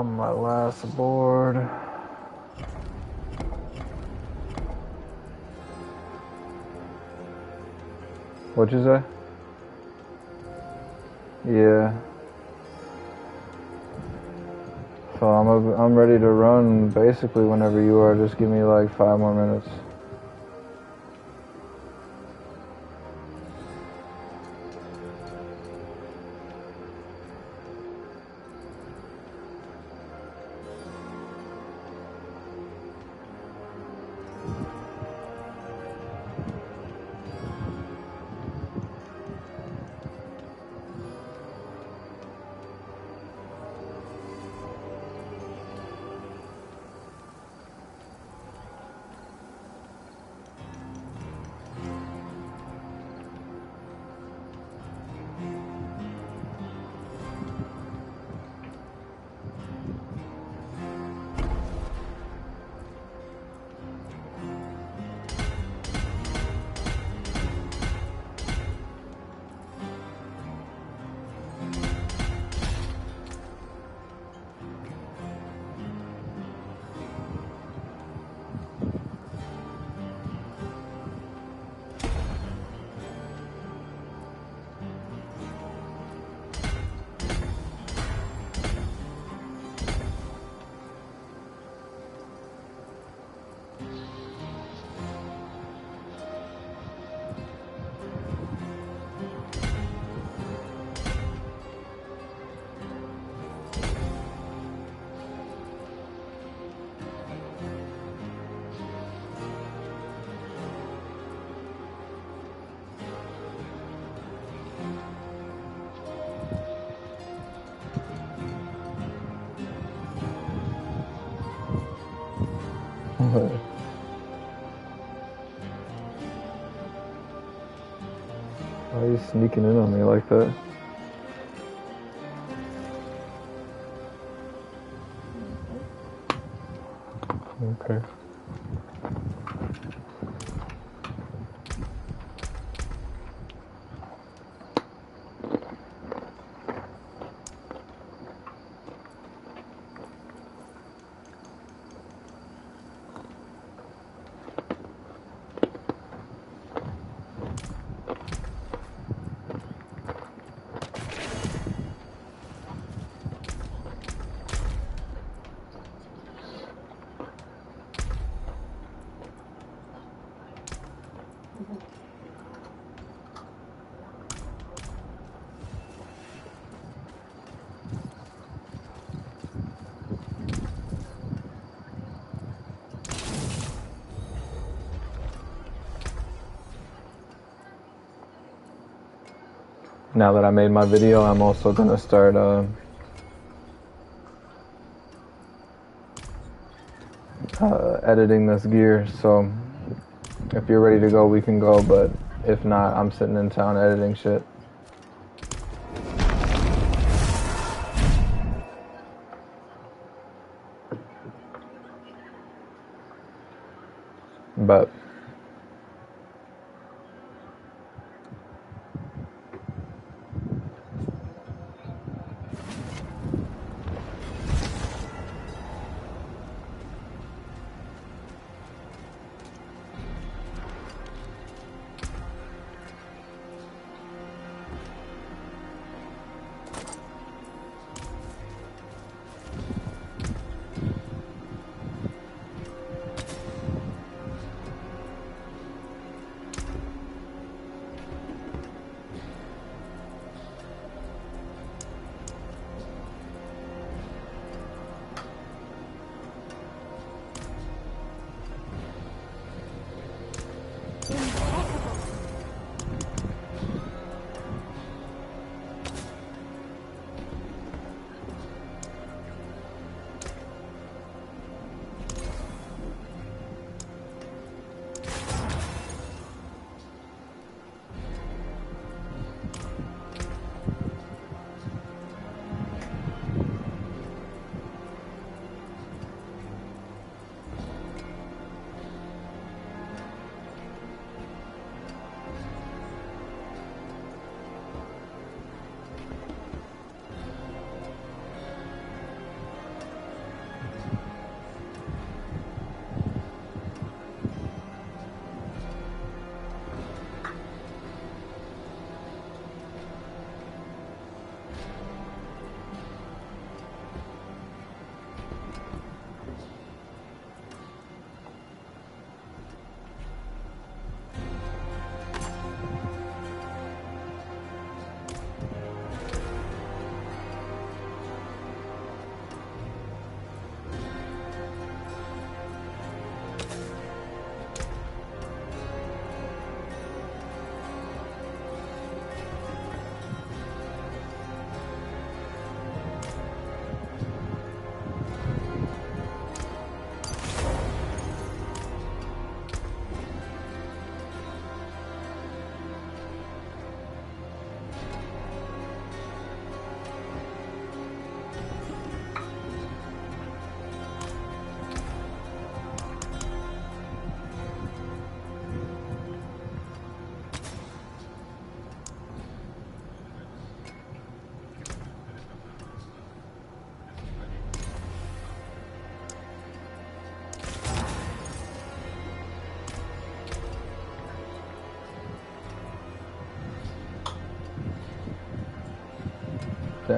On my last board. What'd you say? Yeah. So I'm ready to run basically whenever you are. Just give me like 5 more minutes. Why are you sneaking in on me like that? Okay. Now that I made my video, I'm also gonna start editing this gear. So if you're ready to go, we can go. But if not, I'm sitting in town editing shit. But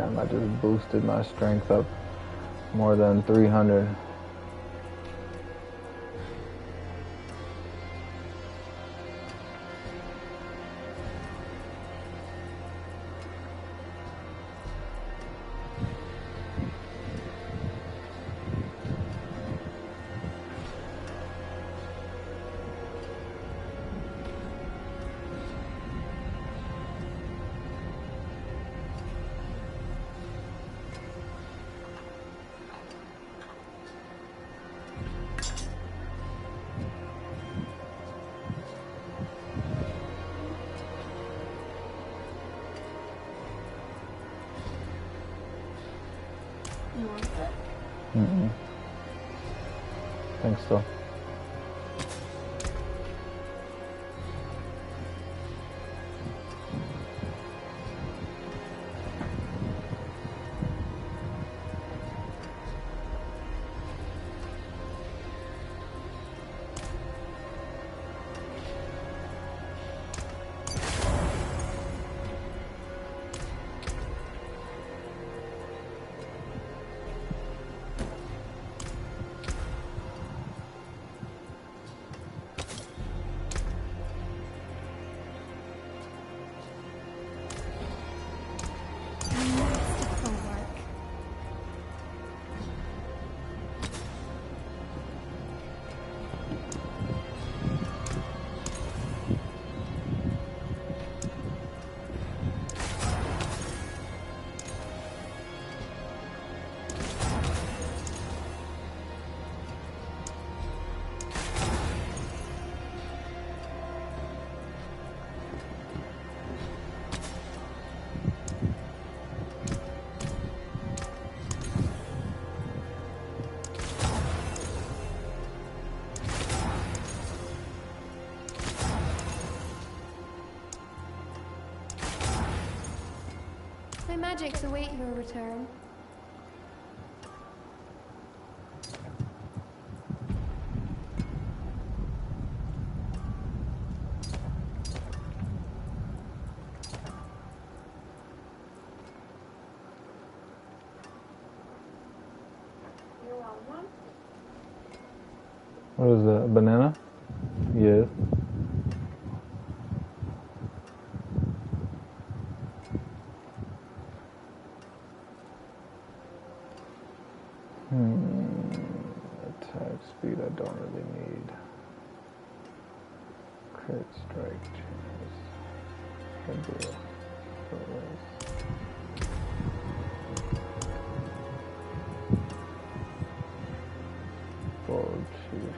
Damn, I just boosted my strength up more than 300. You want it? Mm-mm. Think so. Masterful work. My magics await your return. You want one? What is that? A banana? Yes. Attack speed I don't really need. Crit strike chance. Regular. Bold chief.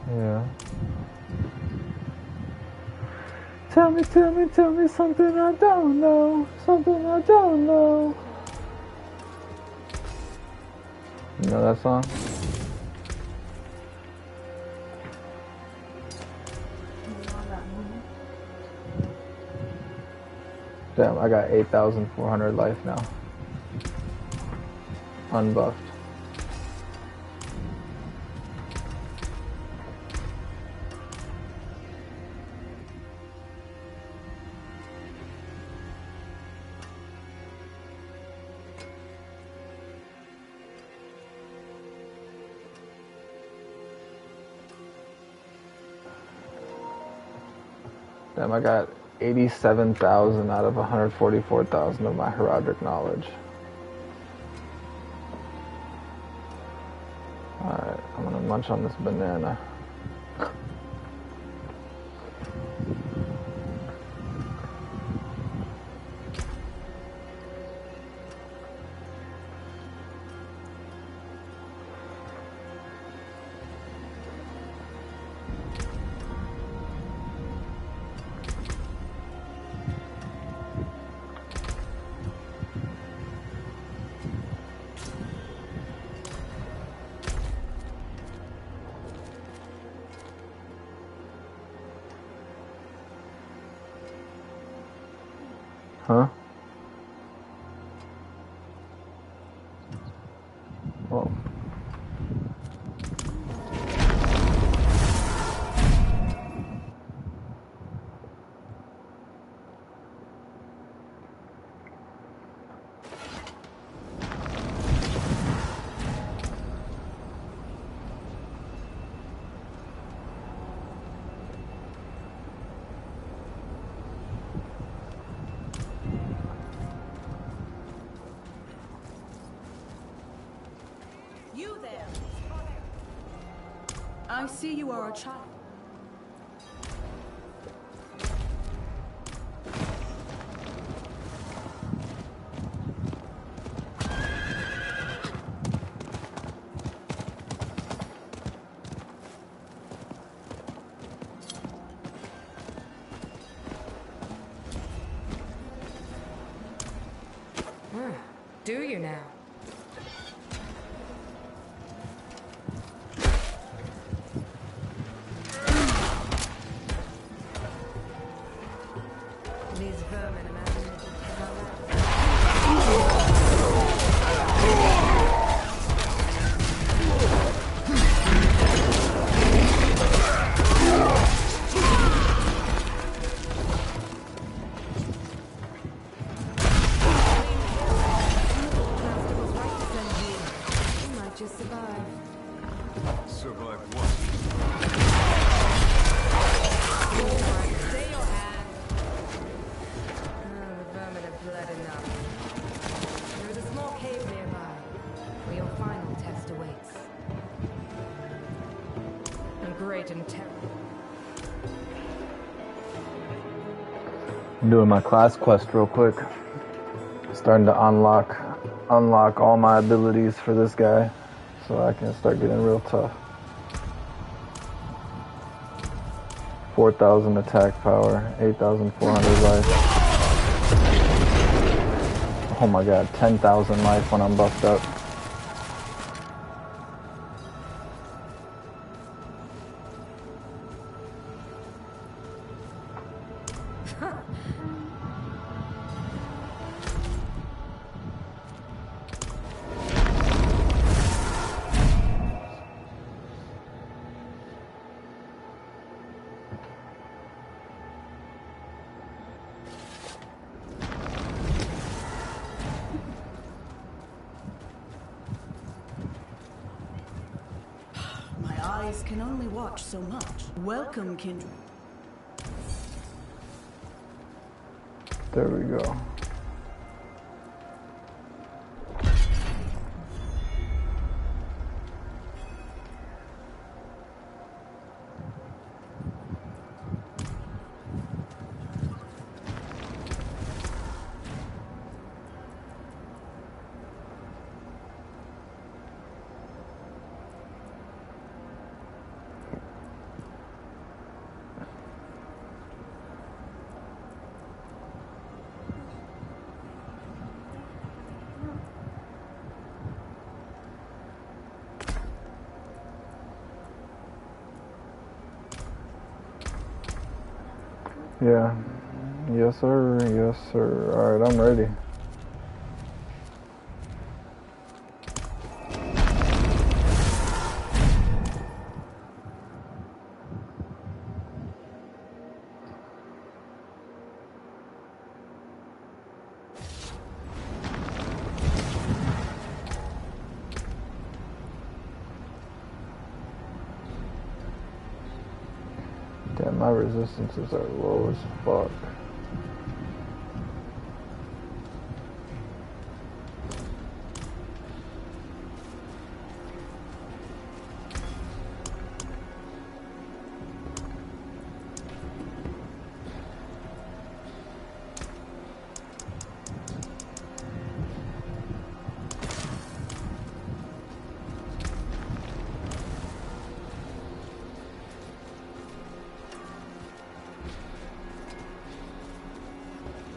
Yeah. Tell me something I don't know. Something I don't know. You know that song? Damn, I got 8,400 life now. Unbuffed. Damn, I got 87,000 out of 144,000 of my heraldic knowledge. Alright, I'm gonna munch on this banana. Huh? Whoa. You there! I see you are a child. Do you now? These vermin imagine it is our just survive. Survive what? Stay your hand. Oh, the vermin have bled enough. There is a small cave nearby, where your final test awaits. A great and terrible. I'm doing my class quest real quick. Starting to unlock all my abilities for this guy, so I can start getting real tough. 4,000 attack power, 8,400 life. Oh my god, 10,000 life when I'm buffed up. Eyes can only watch so much. Welcome, kindred. There we go. Yeah. Yes, sir. Yes, sir. Alright, I'm ready. Damn, my resistances are low as fuck.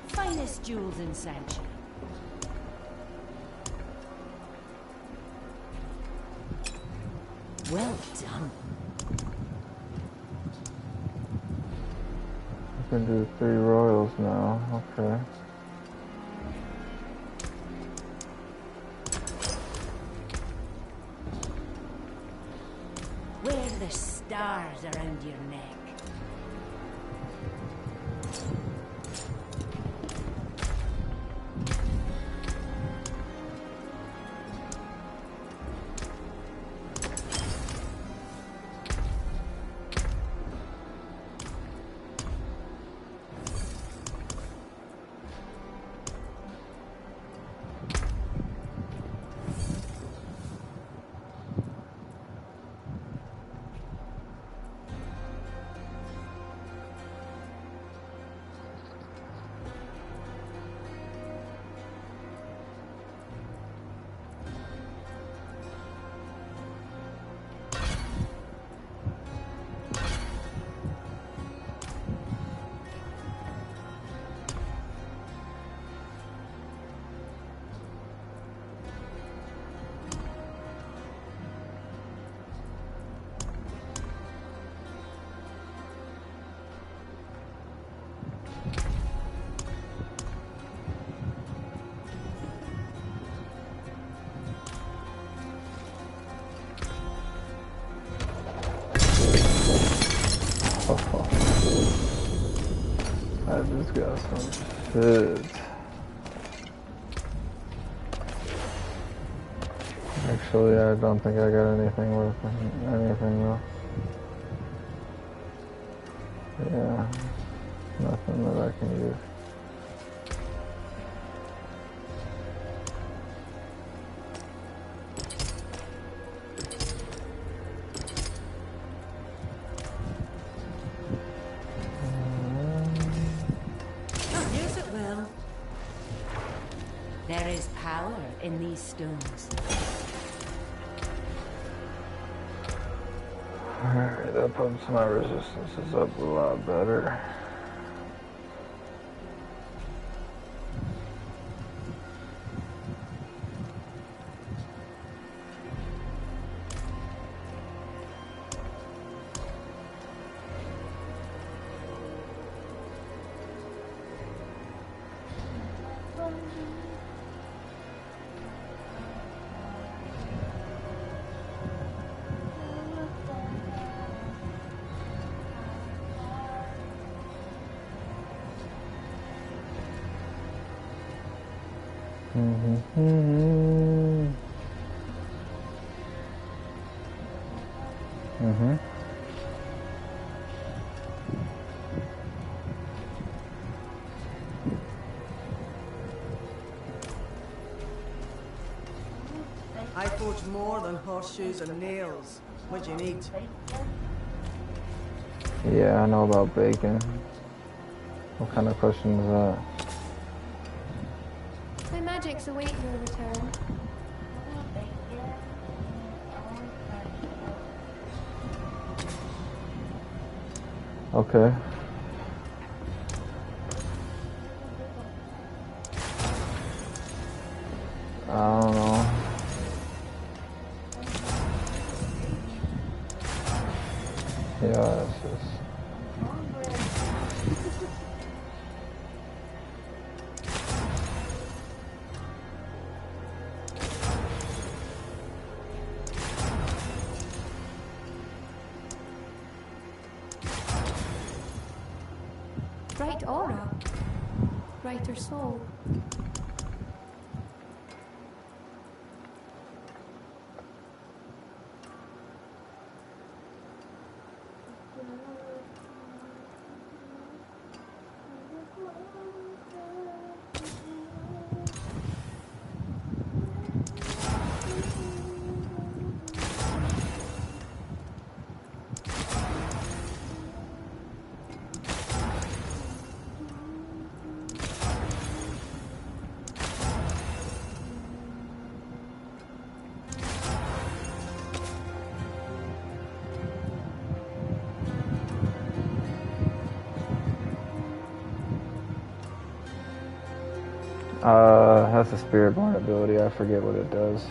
Finest jewels in Sanctuary. Well done. I can do 3 royals now. Okay. the stars around your neck. I just got some shit. Actually, I don't think I got anything worth anything though. Yeah, nothing that I can use. Use it well. There is power in these stones. Alright, that pumps my resistances up a lot better. I forge more than horseshoes and nails. What do you need? Yeah, I know about bacon. What kind of question is that? My magics await your return. Okay. I don't know. Yeah, it's just... Bright aura. Brighter soul. That's a spirit born ability. I forget what it does.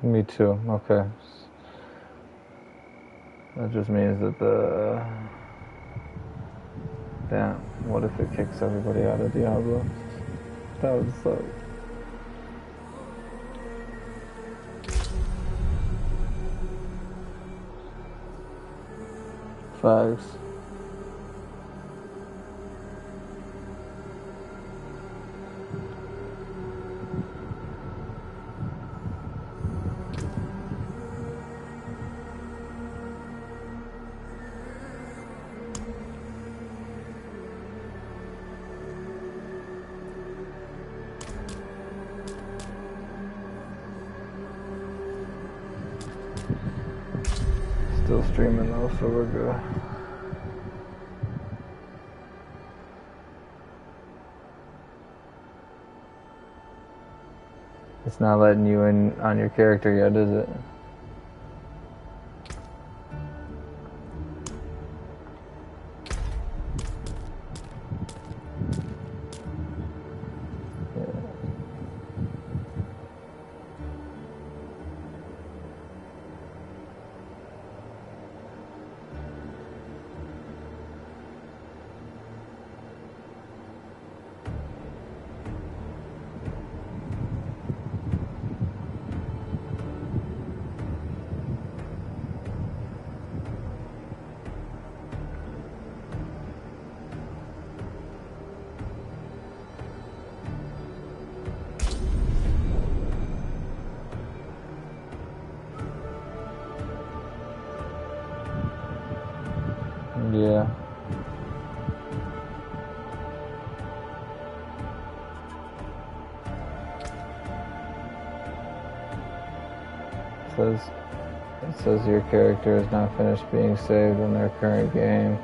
Me too. Okay. That just means that the... Damn, what if it kicks everybody out of Diablo? That would suck. Facts. Still streaming though, so we're good. It's not letting you in on your character yet, is it? Yeah. It says your character is not finished being saved in their current game,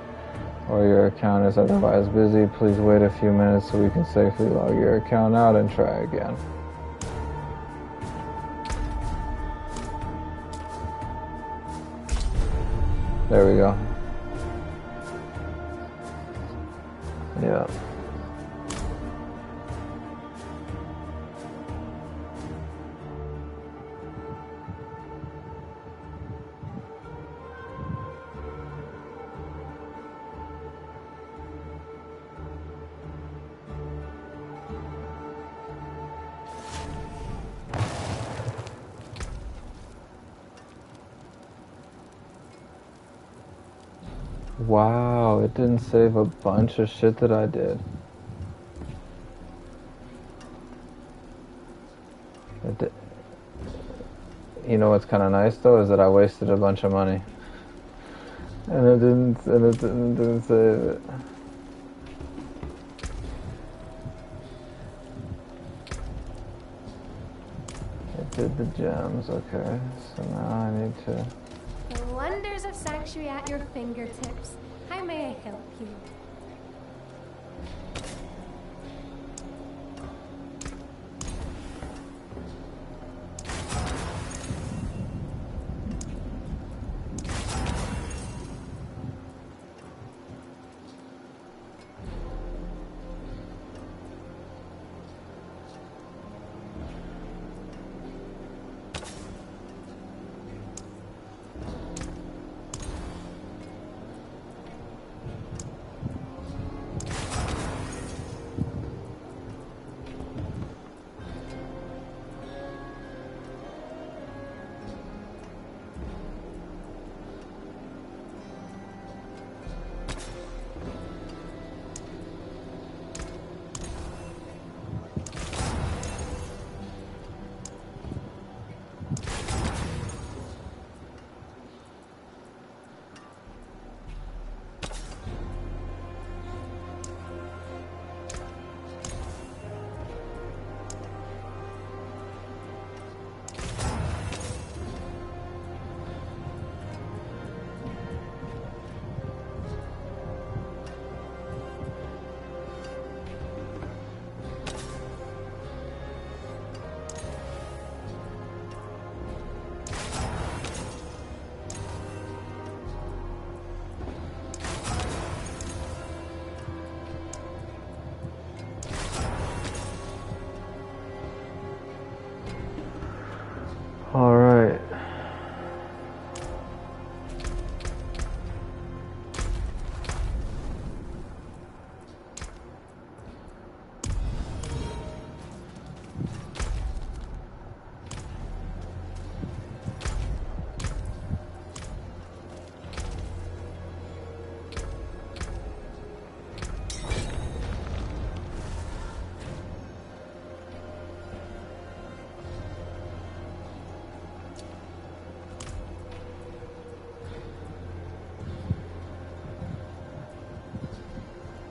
or your account is otherwise busy. Please wait a few minutes so we can safely log your account out and try again. There we go. Yeah. Wow, it didn't save a bunch of shit that I did. You know what's kind of nice though is that I wasted a bunch of money, and it didn't save it. It did the gems. Okay, so now I need to. The wonders of Sanctuary at your fingertips. How may I help you?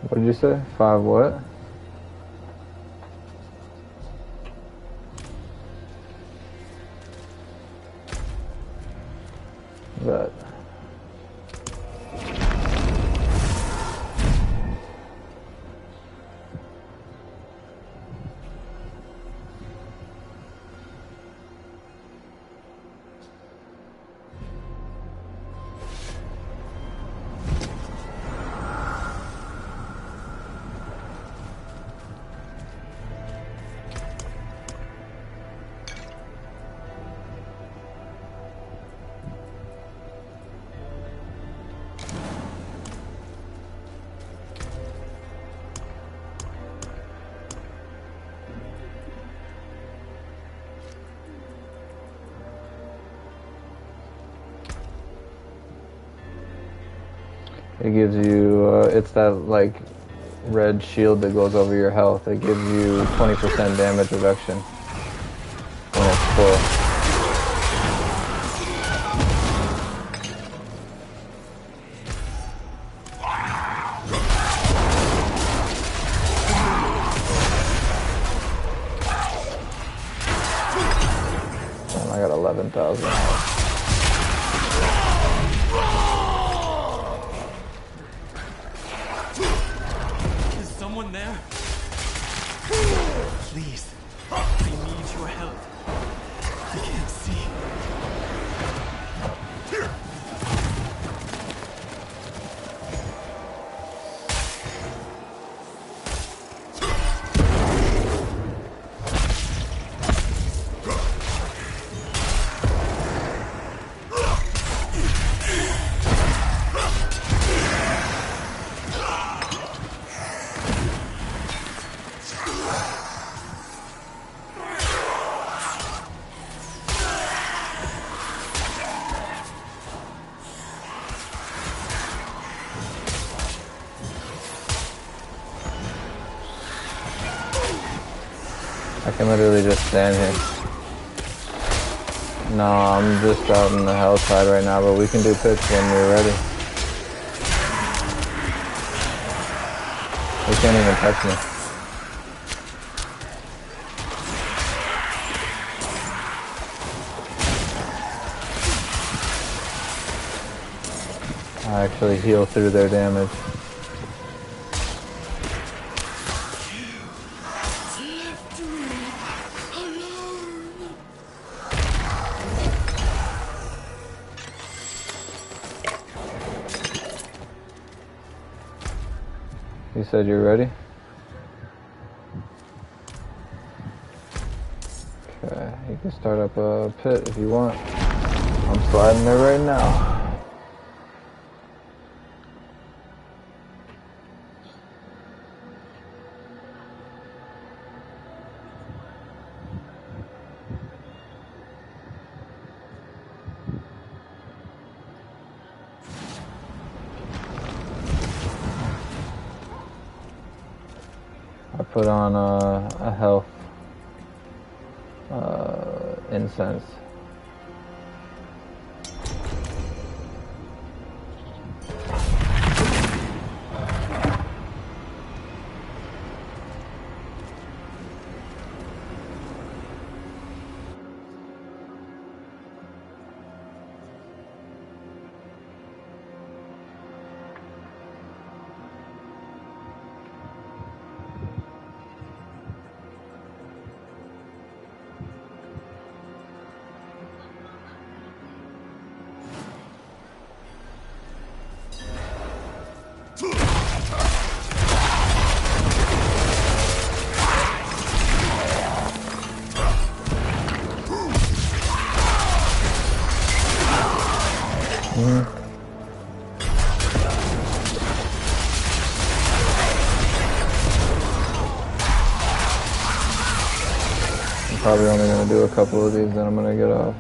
What did you say? 5 what? That. It gives you, it's that like red shield that goes over your health. It gives you 20% damage reduction when it's full. Damn, I got 11,000 health. There? Please, I need your help. I can't see. I can literally just stand here. No, I'm just out in the hell side right now, but we can do pits when we're ready. They can't even touch me. I actually heal through their damage. You said you're ready? Okay, you can start up a pit if you want. I'm sliding there right now. I put on a health incense. I'm probably only going to do a couple of these, then I'm going to get off.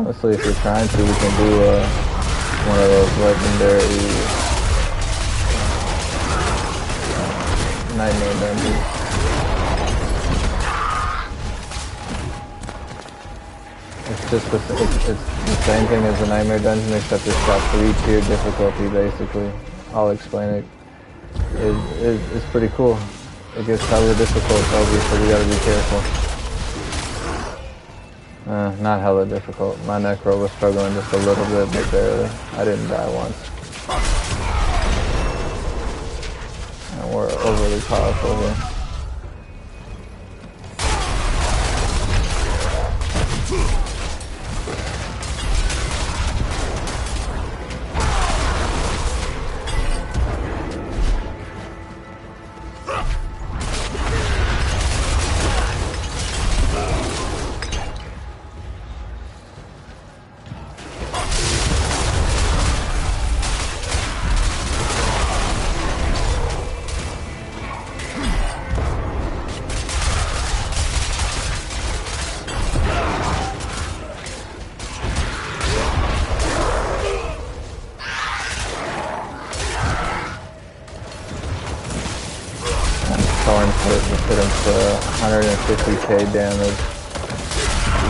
Honestly, if you're trying to, we can do one of those legendary nightmare dungeons. It's just it's the same thing as the nightmare dungeon, except it's got 3-tier difficulty basically. I'll explain it. It's pretty cool. It gets hella difficult, Toby, so we gotta be careful. Not hella difficult. My necro was struggling just a little bit, but barely. I didn't die once. And we're overly powerful here. Just hit him for 150k damage.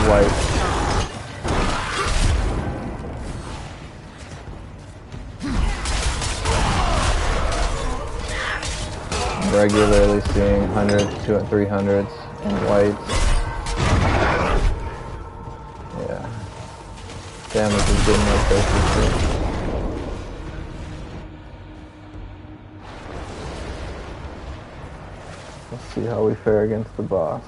White. I'm regularly seeing 100s, 200s, 300s in whites. Yeah. Damage is getting my face too. Let's see how we fare against the boss.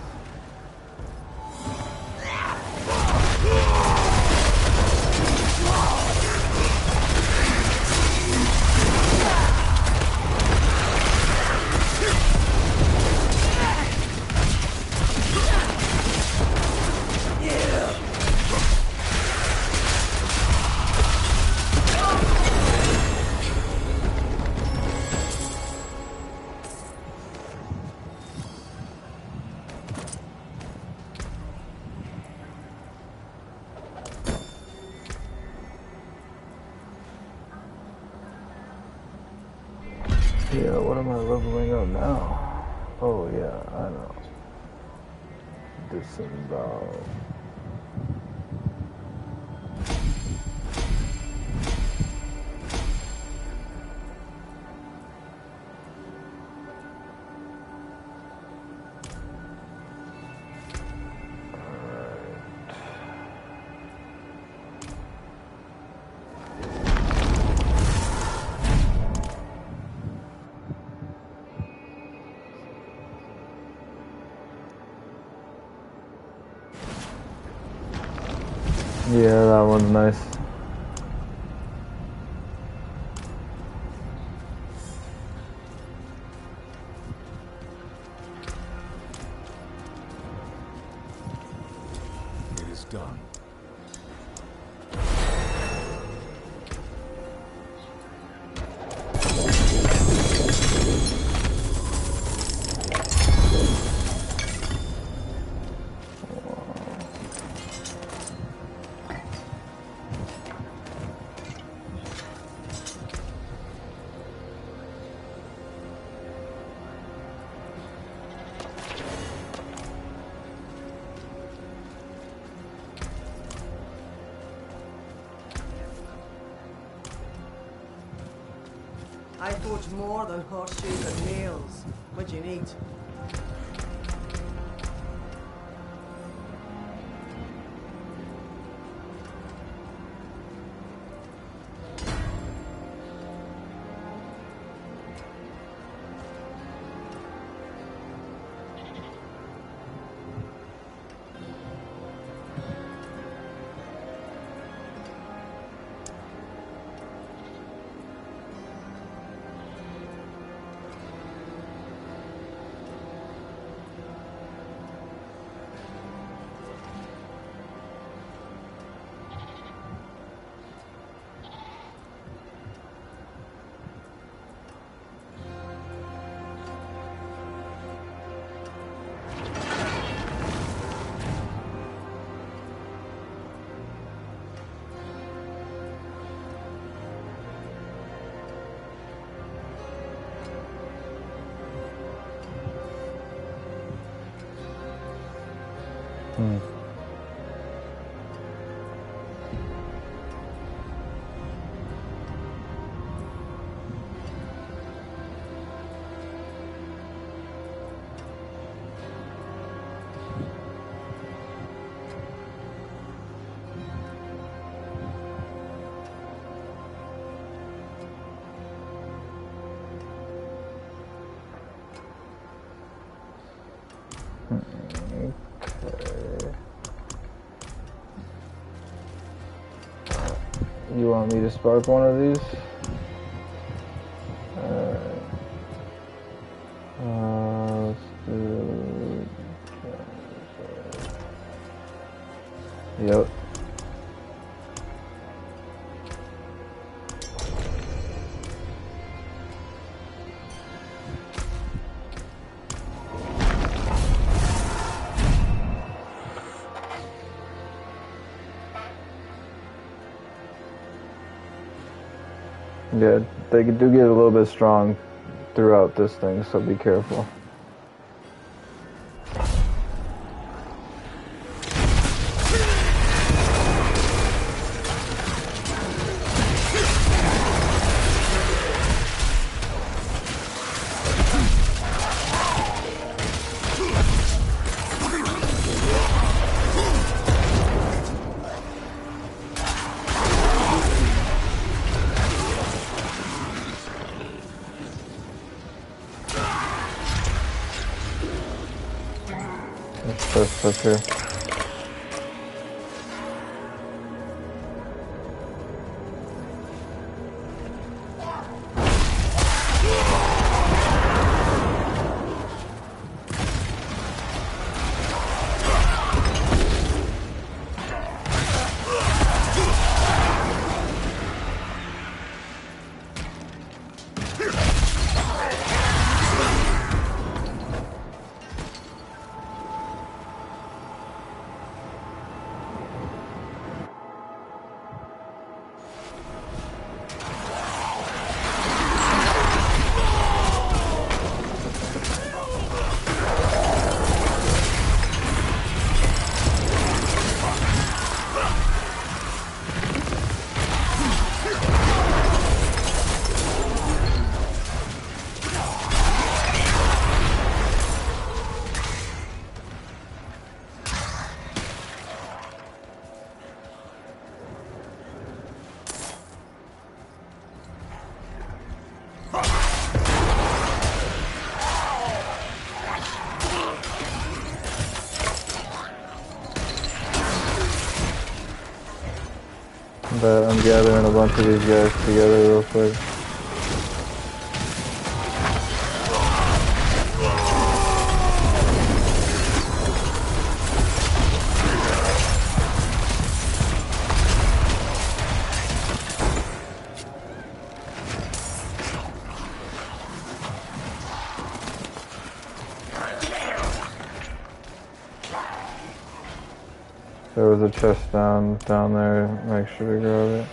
Yeah, what am I leveling up now? Oh yeah, I know. Disembowel. Yeah, that one's nice. It is done. I forge more than horseshoes and nails. What do you need? You want me to spark one of these? Let's do... Yep. Yeah, they do get a little bit strong throughout this thing, so be careful. That's okay. But I'm gathering a bunch of these guys together real quick. There was a chest down there. Make sure to grab it.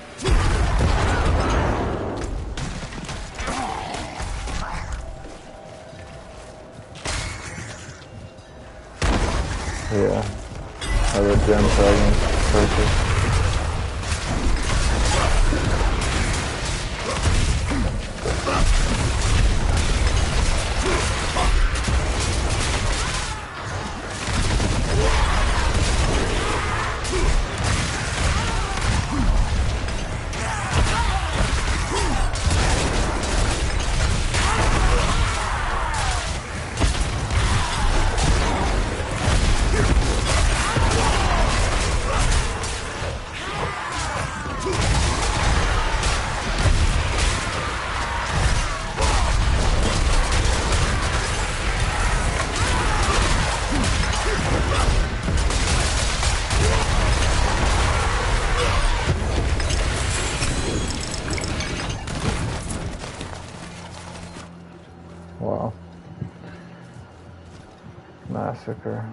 Yeah. Other gem fragments. Perfect. Wow. Massacre.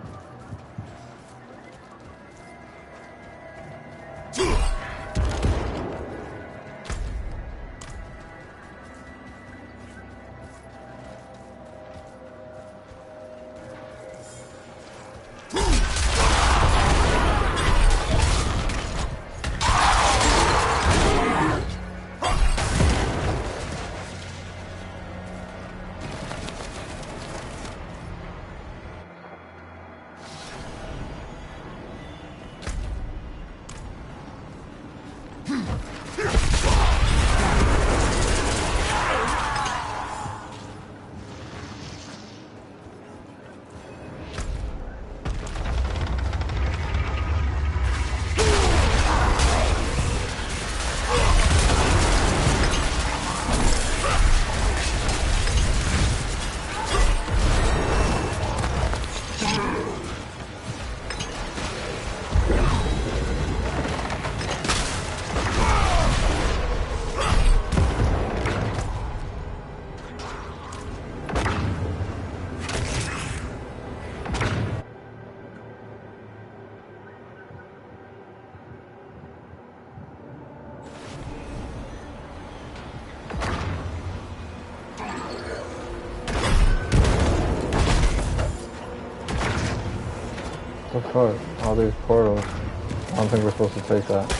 the fuck? All these portals. I don't think we're supposed to take that.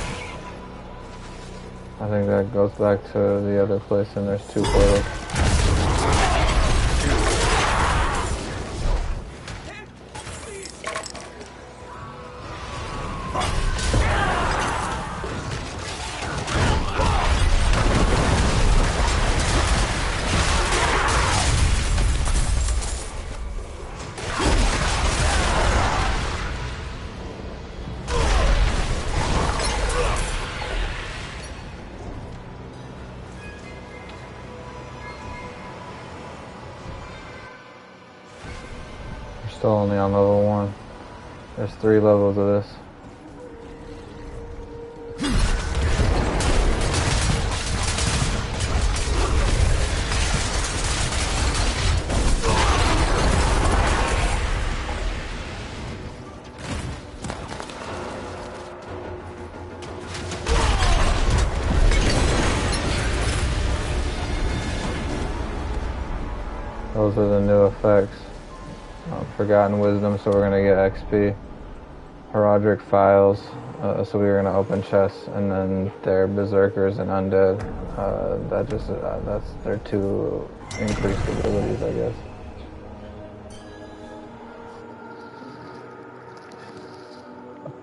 I think that goes back to the other place and there's 2 portals. Still only on level 1. There's 3 levels of this. Those are the new effects. Forgotten Wisdom, so we're going to get XP. Heraldric Files, so we were going to open chests, and then they're Berserkers and Undead. That's their 2 increased abilities, I guess.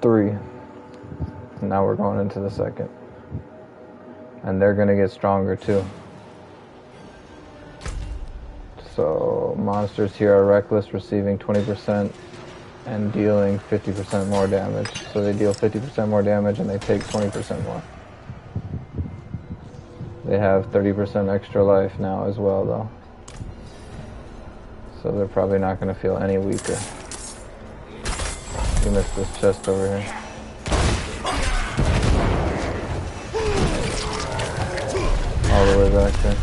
Three. Now we're going into the second. And they're going to get stronger too. So monsters here are reckless, receiving 20% and dealing 50% more damage. So they deal 50% more damage and they take 20% more. They have 30% extra life now as well though. So they're probably not going to feel any weaker. We missed this chest over here. All the way back there.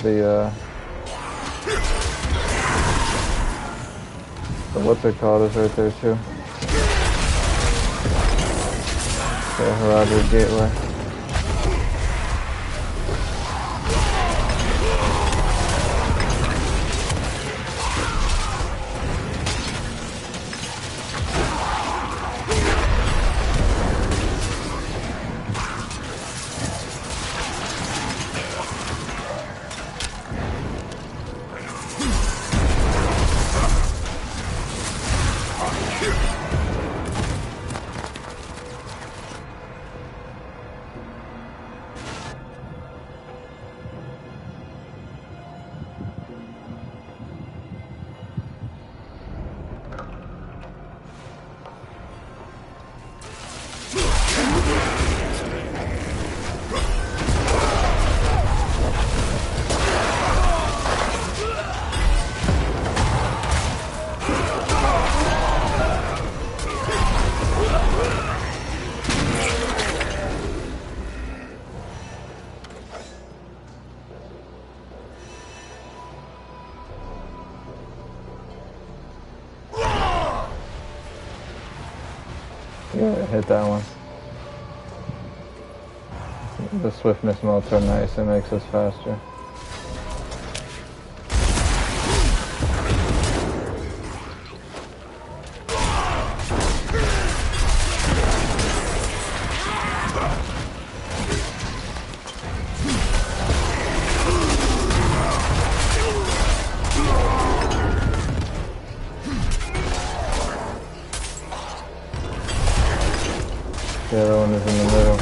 The what's it called is right there too. The Heraldric Gateway. Yeah, hit that one. The swiftness motes are nice, it makes us faster. The other one is in the middle.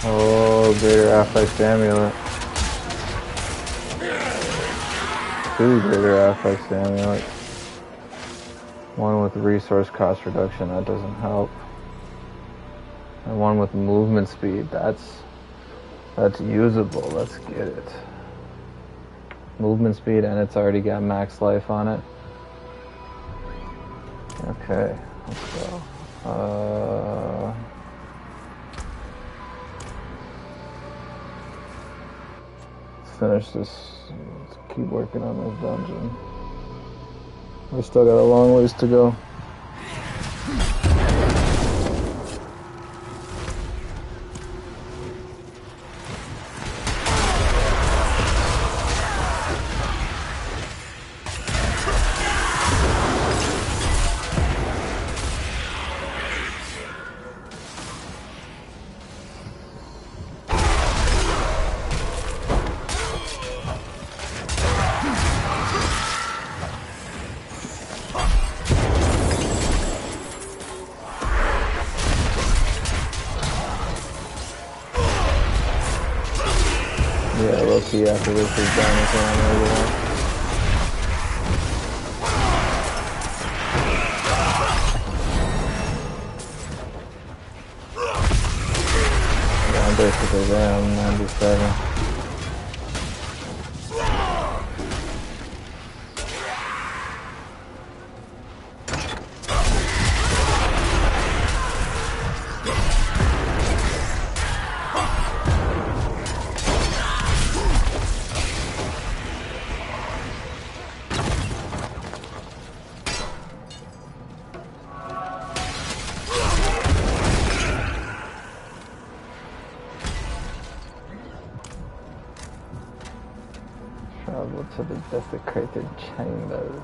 Oh, greater affect amulet. 2 greater affect amulet. 1 with resource cost reduction, that doesn't help. And 1 with movement speed, that's usable. Let's get it. Movement speed, and it's already got max life on it. Okay, let's go. Let's finish this. Let's keep working on this dungeon. We still got a long ways to go. Yeah, we'll see after this is done if I'm ready to. Yeah, I'm basically there. I'm 97. Travel to the desecrated chambers.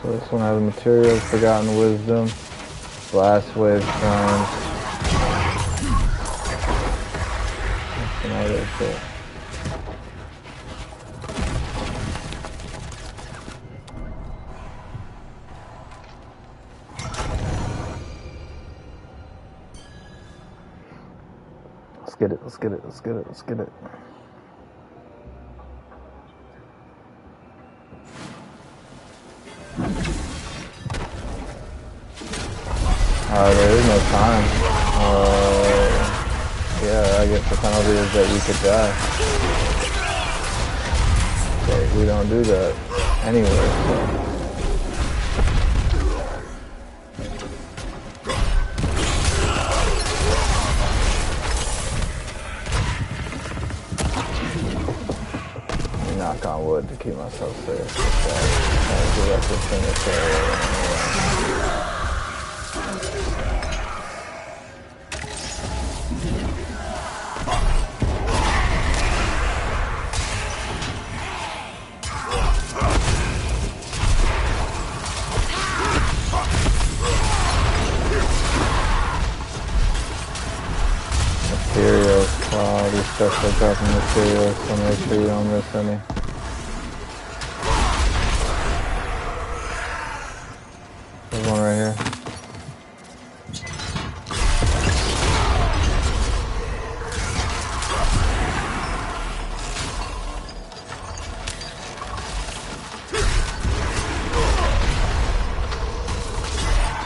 So this one has materials, forgotten wisdom, blast wave charms. and all that shit. Let's get it, let's get it, let's get it, let's get it. There is no time. Yeah, I guess the penalty is that we could die. But we don't do that anyway, so. Knock on wood to keep myself safe. That's the reckless thing to say. Materials, quality, special dropping materials, so make sure you don't miss any. There's one right here.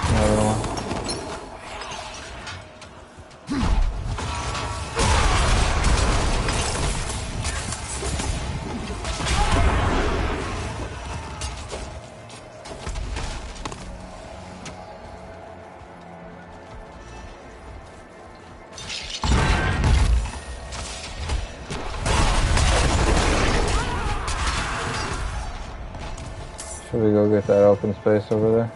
Another one. Should we go get that open space over there?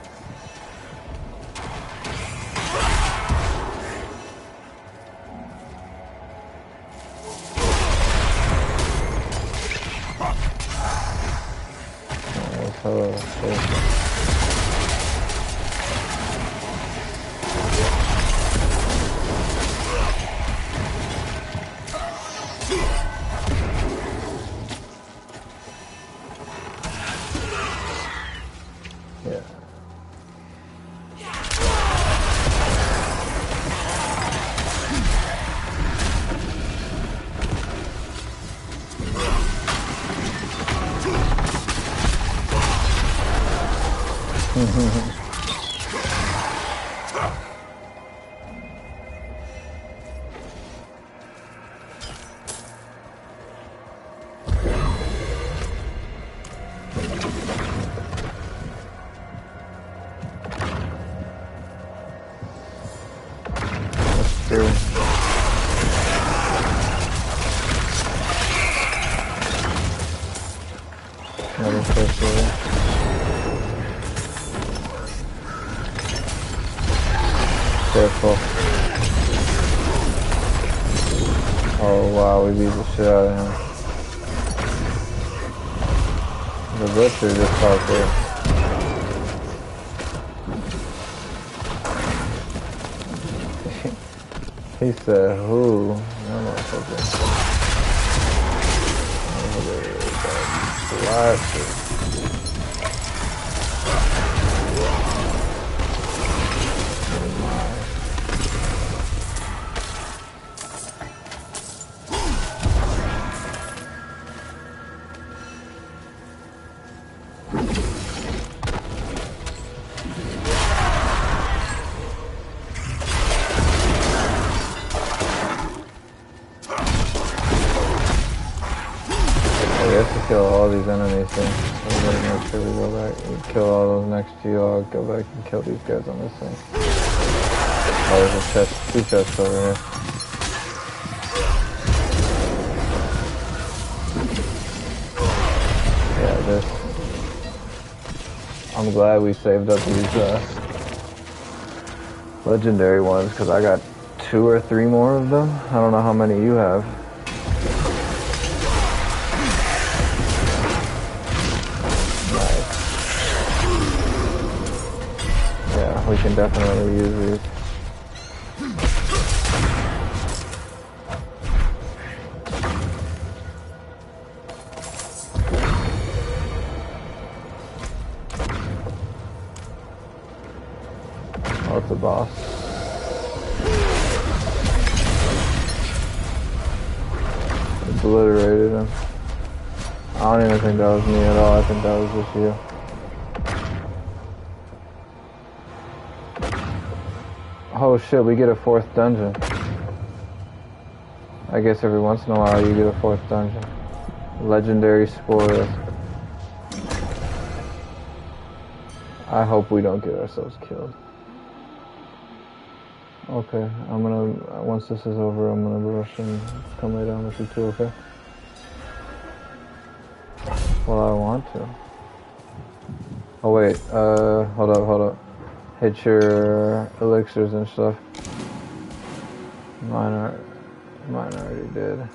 Yeah. True. Another first level. Careful. Oh wow, we beat the shit out of him. The butcher just popped there. He said, who? No motherfucker. I guess to kill all these enemies things. I'm gonna make sure we go back and kill all those next to you. I'll go back and kill these guys on this thing. Oh, there's a chest, 2 chests over here. Yeah, this. I'm glad we saved up these legendary ones because I got 2 or 3 more of them. I don't know how many you have. We can definitely use these. boss. Obliterated him. I don't even think that was me at all. I think that was just you. Oh shit, we get a 4th dungeon. I guess every once in a while you get a 4th dungeon. Legendary spoils. I hope we don't get ourselves killed. Okay, I'm gonna, once this is over, I'm gonna rush and come lay down with you too, okay? Well, I want to. Oh wait, hold up. Hit your elixirs and stuff. Mine already did.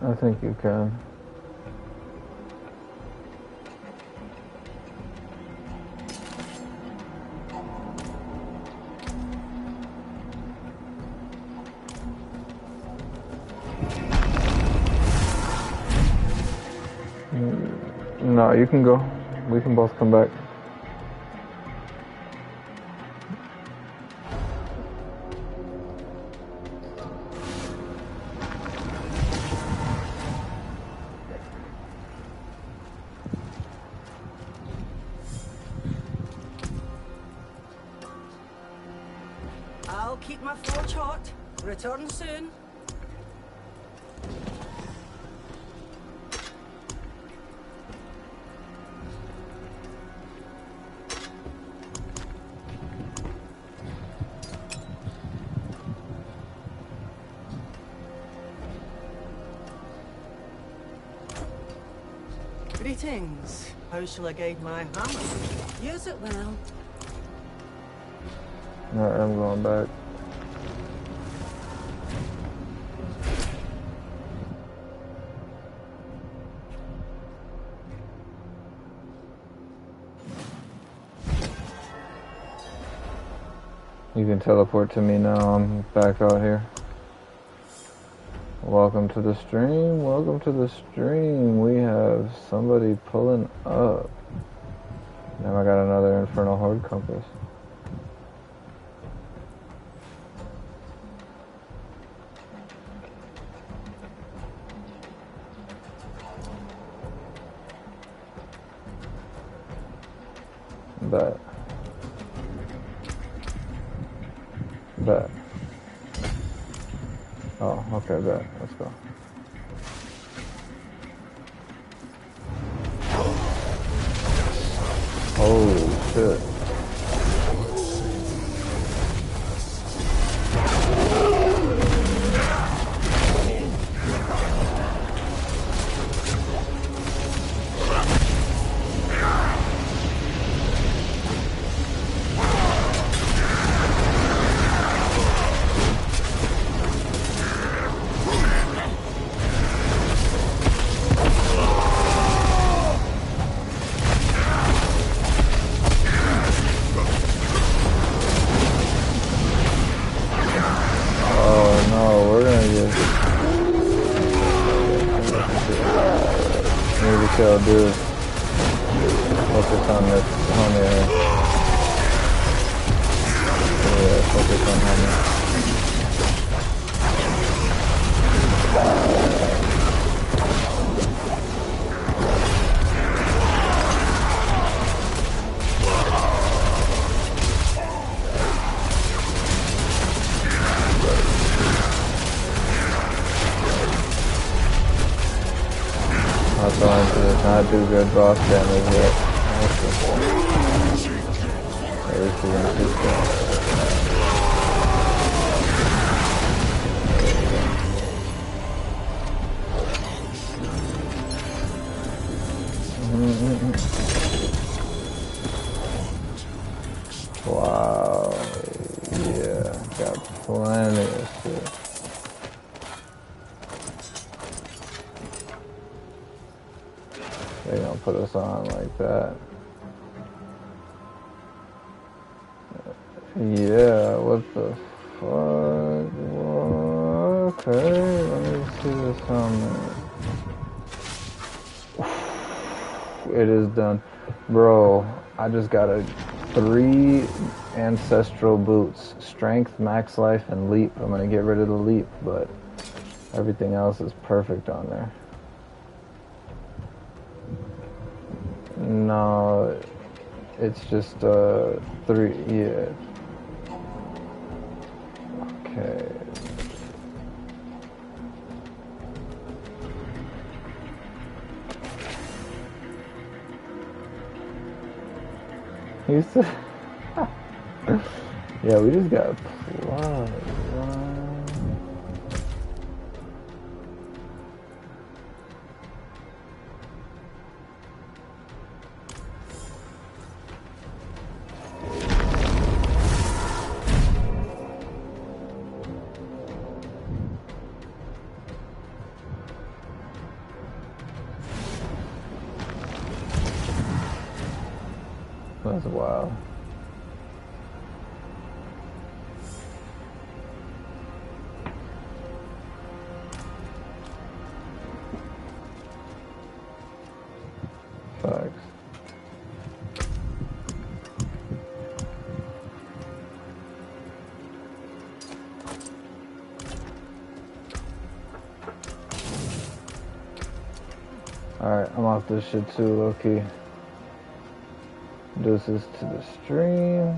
I think you can. No, you can go. We can both come back. I'll keep my forge hot. Return soon. Greetings. How shall I guide my hammer? Use it well. Alright, I'm going back. You can teleport to me now. I'm back out here. Welcome to the stream. Welcome to the stream. We have somebody pulling up. Now I got another Infernal Horde compass. Bet. Oh, okay, bet. Let's go. Oh, shit. Chill, dude. Focus on this homie. Yeah, focus on homie. Not going to not do good boss damage yet. Maybe she's gonna keep going. Wow, yeah, got plenty of shit. They don't put us on like that. Yeah, what the fuck? Okay, let me see this helmet. It is done. Bro, I just got 3 ancestral boots. Strength, max life, and leap. I'm gonna get rid of the leap, but everything else is perfect on there. No, it's just 3, yeah. Okay. He said, yeah, we just got plugged. That's wild. Facts. Alright, I'm off this shit too, low-key. Deuces to the stream.